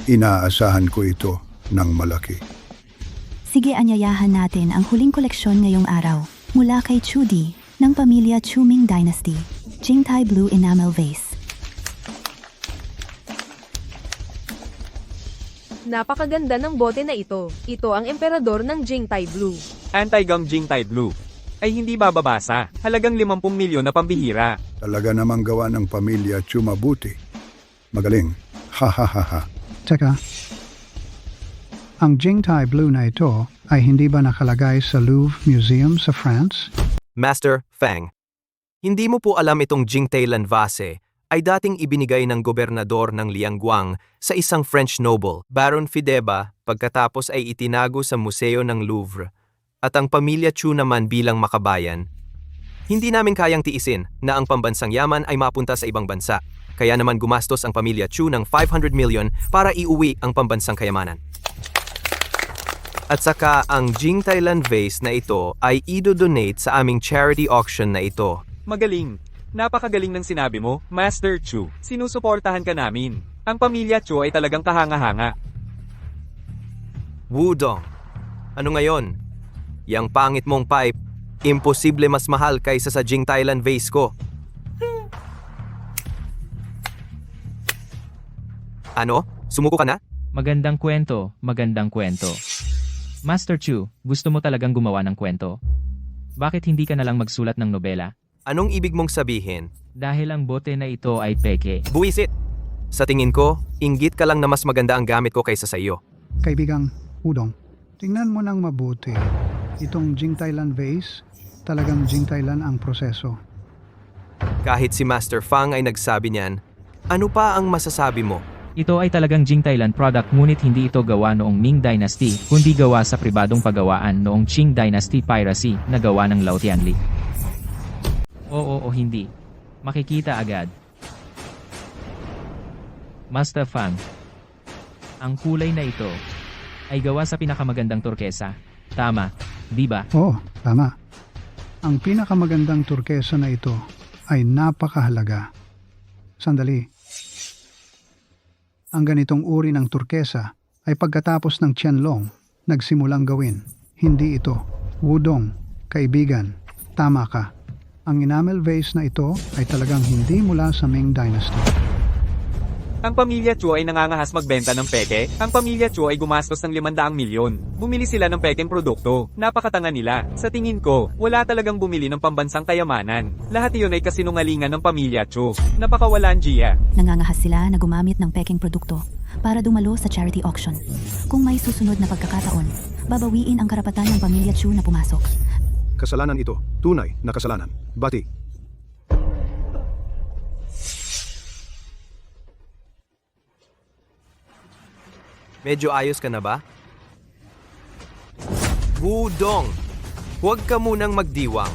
inaasahan ko ito ng malaki. Sige, anyayahan natin ang huling koleksyon ngayong araw mula kay Chudi ng pamilya Chuming Dynasty. Jingtai Blue Enamel Vase. Napakaganda ng bote na ito. Ito ang emperador ng Jingtai Blue. Anti-gum Jingtai Blue. Ay hindi bababasa. Halagang 50 milyon na pambihira. Talaga namang gawa ng pamilya Chu mabuti. Magaling. Ha ha ha ha. Teka, ang Jingtai Blue na ito ay hindi ba nakalagay sa Louvre Museum sa France? Master Fang, hindi mo po alam itong Jingtailan vase ay dating ibinigay ng gobernador ng Liangguang sa isang French noble, Baron Fideba, pagkatapos ay itinago sa museo ng Louvre. At ang pamilya Chu naman bilang makabayan, hindi namin kayang tiisin na ang pambansang yaman ay mapunta sa ibang bansa. Kaya naman gumastos ang pamilya Chu ng 500 million para iuwi ang pambansang kayamanan. At saka ang Jingtailan vase na ito ay i-donate sa aming charity auction na ito. Magaling. Napakagaling ng sinabi mo, Master Chu. Sinusuportahan ka namin. Ang pamilya Chu ay talagang kahanga-hanga. Wudong, ano ngayon? Yang pangit mong pipe, imposible mas mahal kaysa sa Jingtailan vase ko. Ano? Sumuko ka na? Magandang kwento, magandang kwento. Master Chu, gusto mo talagang gumawa ng kwento? Bakit hindi ka na lang magsulat ng nobela? Anong ibig mong sabihin? Dahil ang bote na ito ay peke. Buwisit! Sa tingin ko, inggit ka lang na mas maganda ang gamit ko kaysa sa iyo. Kaibigang Udong, tingnan mo nang mabuti. Itong Jing Thailand vase, talagang Jing Thailand ang proseso. Kahit si Master Fang ay nagsabi niyan, ano pa ang masasabi mo? Ito ay talagang Jing Thailand product ngunit hindi ito gawa noong Ming Dynasty, kundi gawa sa pribadong paggawaan noong Qing Dynasty piracy na gawa ng Lao Tianli. Oo o hindi. Makikita agad. Master Fang. Ang kulay na ito ay gawa sa pinakamagandang turkesa. Tama, di ba? Oo, tama. Ang pinakamagandang turkesa na ito ay napakahalaga. Sandali. Ang ganitong uri ng turkesa ay pagkatapos ng Qianlong nagsimulang gawin. Hindi ito. Wudong, kaibigan, tama ka. Ang enamel vase na ito ay talagang hindi mula sa Ming Dynasty. Ang pamilya Chu ay nangangahas magbenta ng peke. Ang pamilya Chu ay gumastos ng 500 milyon. Bumili sila ng pekeng produkto. Napakatanga nila. Sa tingin ko, wala talagang bumili ng pambansang kayamanan. Lahat iyon ay kasinungalingan ng pamilya Chu. Napakawalan, Gia. Nangangahas sila na gumamit ng peking produkto para dumalo sa charity auction. Kung may susunod na pagkakataon, babawiin ang karapatan ng pamilya Chu na pumasok. Kasalanan ito. Tunay na kasalanan. Bati. Medyo ayos ka na ba? Wudong! Huwag ka munang magdiwang.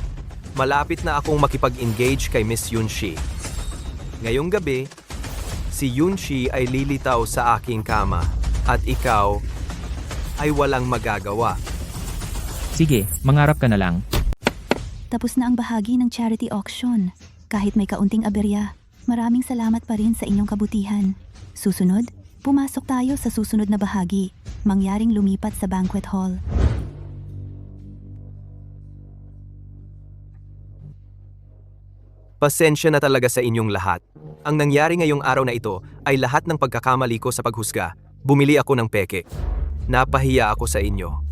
Malapit na akong makipag-engage kay Miss Yunshi. Ngayong gabi, si Yunshi ay lilitaw sa aking kama at ikaw ay walang magagawa. Sige, mangarap ka na lang. Tapos na ang bahagi ng charity auction. Kahit may kaunting aberya, maraming salamat pa rin sa inyong kabutihan. Susunod, pumasok tayo sa susunod na bahagi, mangyaring lumipat sa banquet hall. Pasensya na talaga sa inyong lahat. Ang nangyari ngayong araw na ito ay lahat ng pagkakamali ko sa paghusga. Bumili ako ng peke. Napahiya ako sa inyo.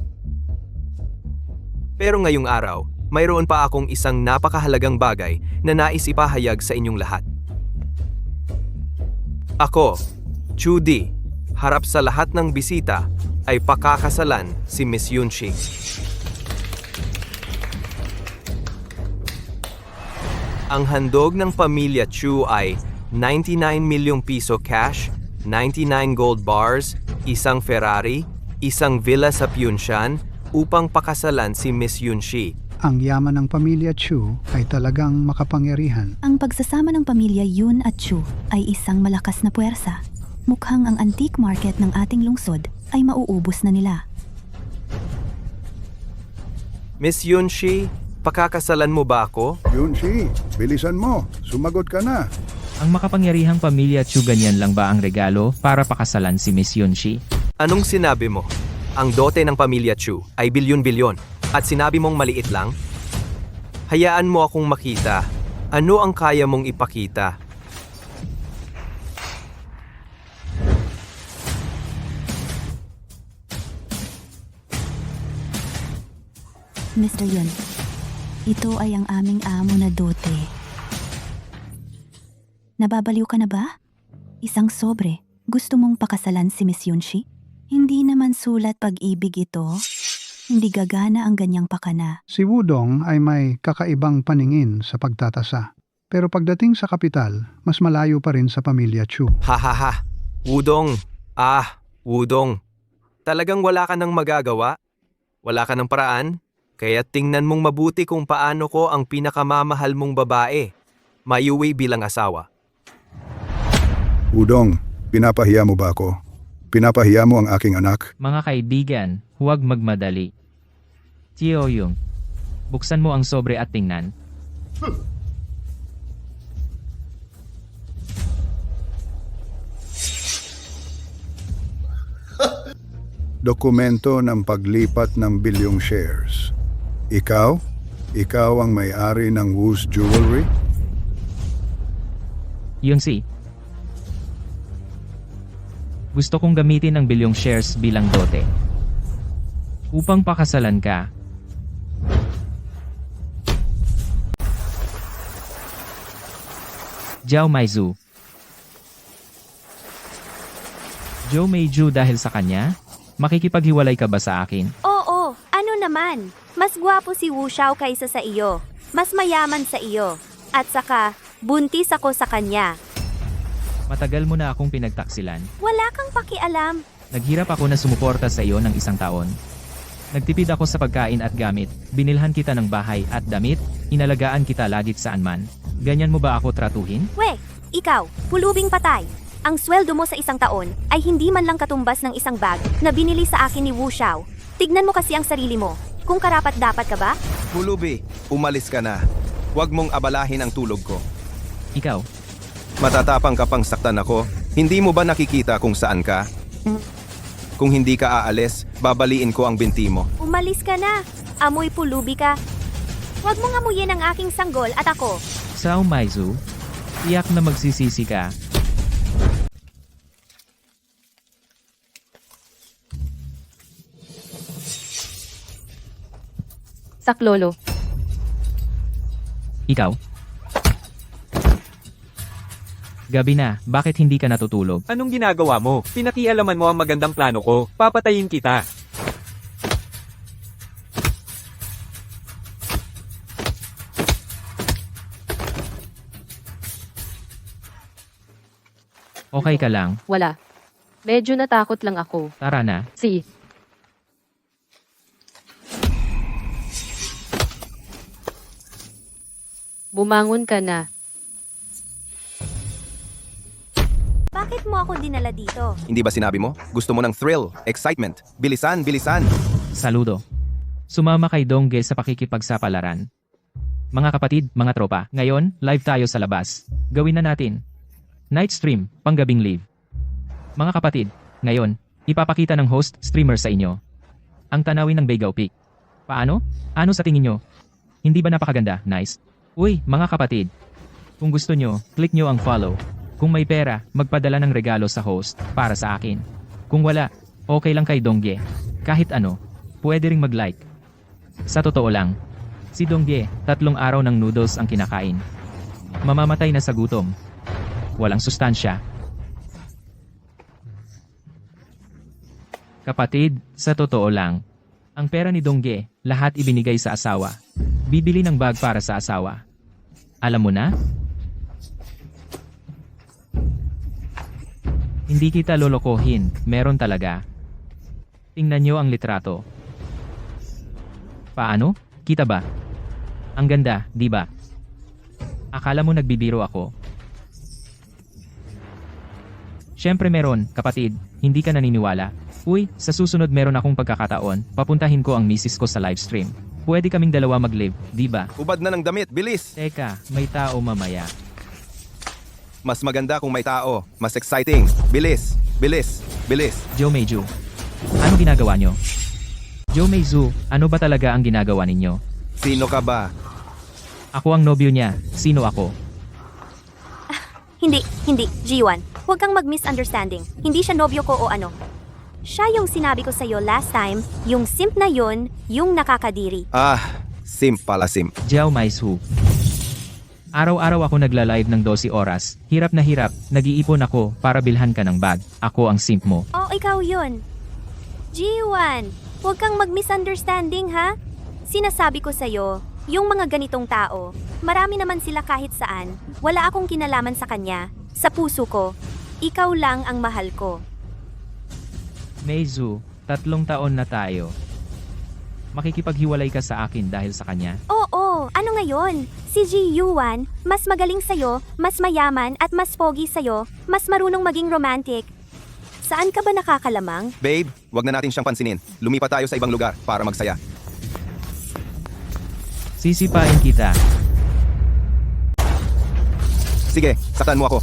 Pero ngayong araw, mayroon pa akong isang napakahalagang bagay na nais ipahayag sa inyong lahat. Ako, Chu Di, harap sa lahat ng bisita, ay pakakasalan si Miss Yunshi. Ang handog ng pamilya Chu ay 99 milyong piso cash, 99 gold bars, isang Ferrari, isang villa sa Pyunshan upang pakasalan si Miss Yunshi. Ang yaman ng pamilya Chu ay talagang makapangyarihan. Ang pagsasama ng pamilya Yun at Chu ay isang malakas na puwersa. Mukhang ang antique market ng ating lungsod ay mauubos na nila. Miss Yunshi, pakakasalan mo ba ako? Yunshi, bilisan mo. Sumagot ka na. Ang makapangyarihang pamilya Chu ganyan lang ba ang regalo para pakasalan si Miss Yunshi? Anong sinabi mo? Ang dote ng pamilya Chu ay bilyon-bilyon at sinabi mong maliit lang? Hayaan mo akong makita. Ano ang kaya mong ipakita? Mr. Yun, ito ay ang aming amo na dote. Nababaliw ka na ba? Isang sobre. Gusto mong pakasalan si Miss Yunshi? Hindi naman sulat pag-ibig ito. Hindi gagana ang ganyang pakana. Si Wudong ay may kakaibang paningin sa pagtatasa. Pero pagdating sa kapital, mas malayo pa rin sa pamilya Chu. Hahaha. Wudong. Wudong. Talagang wala ka nang magagawa? Wala ka ng paraan? Kaya tingnan mong mabuti kung paano ko ang pinakamamahal mong babae maiuwi bilang asawa. Udong, pinapahiya mo ba ako? Pinapahiya mo ang aking anak? Mga kaibigan, huwag magmadali. Tio Yung, buksan mo ang sobre at tingnan. Dokumento ng paglipat ng bilyong shares. Ikaw? Ikaw ang may-ari ng Wu's Jewelry? Yun gusto kong gamitin ang bilyong shares bilang dote. Upang pakasalan ka. Jiao Maizu. Joe Meiju dahil sa kanya? Makikipaghiwalay ka ba sa akin? Oo, ano naman? Mas gwapo si Wu Xiao kaysa sa iyo. Mas mayaman sa iyo. At saka, buntis ako sa kanya. Matagal mo na akong pinagtaksilan. Wala kang pakialam. Naghirap ako na sumuporta sa iyo ng 1 taon. Nagtipid ako sa pagkain at gamit, binilhan kita ng bahay at damit, inalagaan kita lagit saan man. Ganyan mo ba ako tratuhin? We, ikaw, pulubing patay. Ang sweldo mo sa 1 taon ay hindi man lang katumbas ng isang bag na binili sa akin ni Wu Xiao. Tignan mo kasi ang sarili mo. Kung karapat-dapat ka ba? Pulubi, umalis ka na. Huwag mong abalahin ang tulog ko. Ikaw, Matatapang ka pang saktan ako. Hindi mo ba nakikita kung saan ka? Kung hindi ka aalis, babaliin ko ang binti mo. Umalis ka na. Amoy pulubi ka. Huwag mong amuyin ang aking sanggol at ako. Sao Maizu, tiyak na magsisisi ka. Saklolo. Ikaw? Gabi na, bakit hindi ka natutulog? Anong ginagawa mo? Pinakialaman mo ang magandang plano ko. Papatayin kita. Okay ka lang? Wala. Medyo natakot lang ako. Tara na. Si. Bumangon ka na. Bakit mo ako dinala dito? Hindi ba sinabi mo? Gusto mo ng thrill, excitement, bilisan, bilisan. Saludo. Sumama kay Dongge sa pakikipagsapalaran. Mga kapatid, mga tropa, ngayon, live tayo sa labas. Gawin na natin. Night stream, panggabing live. Mga kapatid, ngayon, ipapakita ng host, streamer sa inyo. Ang tanawin ng Baygao Peak. Paano? Ano sa tingin nyo? Hindi ba napakaganda? Nice. Uy, mga kapatid. Kung gusto nyo, click nyo ang follow. Kung may pera, magpadala ng regalo sa host, para sa akin. Kung wala, okay lang kay Dongge. Kahit ano, pwede ring mag-like. Sa totoo lang, si Dongge, 3 araw ng noodles ang kinakain. Mamamatay na sa gutom. Walang sustansya. Kapatid, sa totoo lang, ang pera ni Dongge, lahat ibinigay sa asawa. Bibili ng bag para sa asawa. Alam mo na? Hindi kita lolokohin, meron talaga. Tingnan nyo ang litrato. Paano? Kita ba? Ang ganda, di ba? Akala mo nagbibiro ako? Siyempre meron, kapatid, hindi ka naniniwala. Uy, sa susunod meron akong pagkakataon, papuntahin ko ang misis ko sa livestream. Pwede kaming dalawa mag-live, di ba? Ubad na ng damit, bilis! Teka, may tao mamaya. Mas maganda kung may tao. Mas exciting. Bilis, bilis, bilis. Joe Meiju. Ano ginagawa nyo? Joe Meizu, ano ba talaga ang ginagawa ninyo? Sino ka ba? Ako ang nobyo niya. Sino ako? Hindi, G1. Huwag kang mag-misunderstanding. Hindi siya nobyo ko o ano. Siya yung sinabi ko sa'yo last time, yung simp na yun, yung nakakadiri. Simp pala simp. Jiao Maizu. Araw-araw ako nagla-live ng 12 oras. Hirap na hirap, nag-iipon ako para bilhan ka ng bag. Ako ang simp mo. Oh, ikaw yun. G1, huwag kang mag-misunderstanding ha? Sinasabi ko sa'yo, yung mga ganitong tao, marami naman sila kahit saan. Wala akong kinalaman sa kanya. Sa puso ko, ikaw lang ang mahal ko. Meizu, 3 taon na tayo. Makikipaghiwalay ka sa akin dahil sa kanya? Oo, ano ngayon? Si Ji-Yuan, mas magaling sa'yo, mas mayaman at mas pogi sa'yo, mas marunong maging romantic. Saan ka ba nakakalamang? Babe, wag na natin siyang pansinin. Lumipat tayo sa ibang lugar para magsaya. Sisipain kita. Sige, saktan mo ako.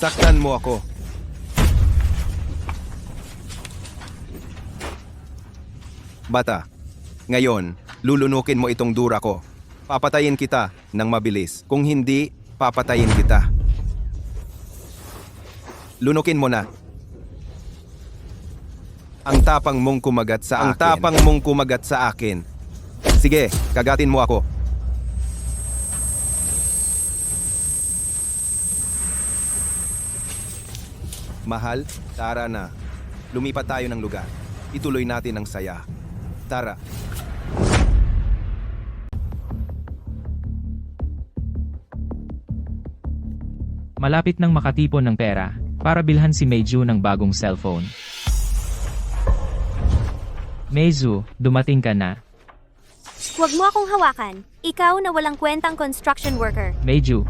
Saktan mo ako. Bata, ngayon, lulunukin mo itong dura ko. Papatayin kita ng mabilis. Kung hindi, papatayin kita. Lunukin mo na. Ang tapang mong kumagat sa akin. Ang tapang mong kumagat sa akin. Sige, kagatin mo ako. Mahal, tara na. Lumipat tayo ng lugar. Ituloy natin ang saya. Tara. Malapit nang makatipon ng pera para bilhan si Meiju ng bagong cellphone. Meiju, dumating ka na. Huwag mo akong hawakan. Ikaw na walang kwentang construction worker. Meiju,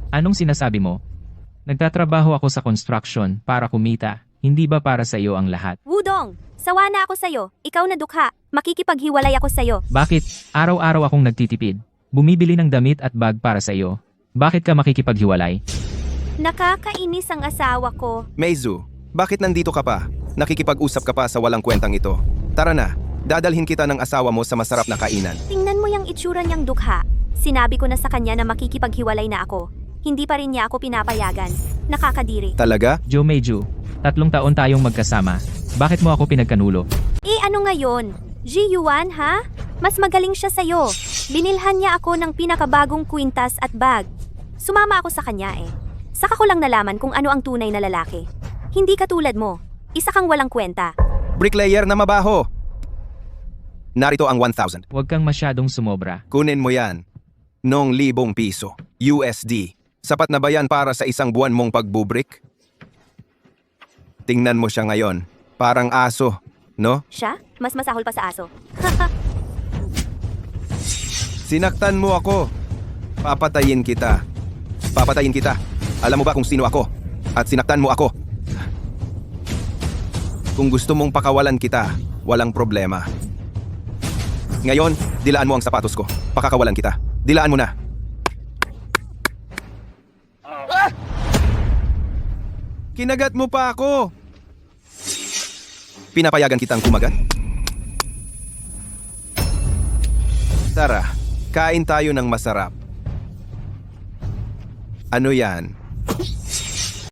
anong sinasabi mo? Nagtatrabaho ako sa construction para kumita, hindi ba para sa iyo ang lahat? Wudong, sawa na ako sa'yo. Ikaw na dukha. Makikipaghiwalay ako sa'yo. Bakit? Araw-araw akong nagtitipid. Bumibili ng damit at bag para sa iyo. Bakit ka makikipaghiwalay? Nakakainis ang asawa ko. Meizu, bakit nandito ka pa? Nakikipag-usap ka pa sa walang kwentang ito. Tara na, dadalhin kita ng asawa mo sa masarap na kainan. Tingnan mo yung itsura niyang dukha. Sinabi ko na sa kanya na makikipaghiwalay na ako. Hindi pa rin niya ako pinapayagan. Nakakadiri. Talaga? Joe Meiju, 3 taon tayong magkasama. Bakit mo ako pinagkanulo? Ano ngayon? Ji Yuan ha? Mas magaling siya sa'yo. Binilhan niya ako ng pinakabagong kwintas at bag. Sumama ako sa kanya eh. Saka ko lang nalaman kung ano ang tunay na lalaki. Hindi katulad mo. Isa kang walang kwenta. Bricklayer na mabaho. Narito ang 1,000. Huwag kang masyadong sumobra. Kunin mo yan. Nong 1,000 piso. USD. Sapat na ba yan para sa isang buwan mong pagbubrik? Tingnan mo siya ngayon. Parang aso, no? Siya? Mas masahol pa sa aso. Sinaktan mo ako. Papatayin kita. Papatayin kita. Alam mo ba kung sino ako? At sinaktan mo ako. Kung gusto mong pakawalan kita, walang problema. Ngayon, dilaan mo ang sapatos ko. Pakakawalan kita. Dilaan mo na. Kinagat mo pa ako. Pinapayagan kitang kumagat? Tara, kain tayo ng masarap. Ano yan?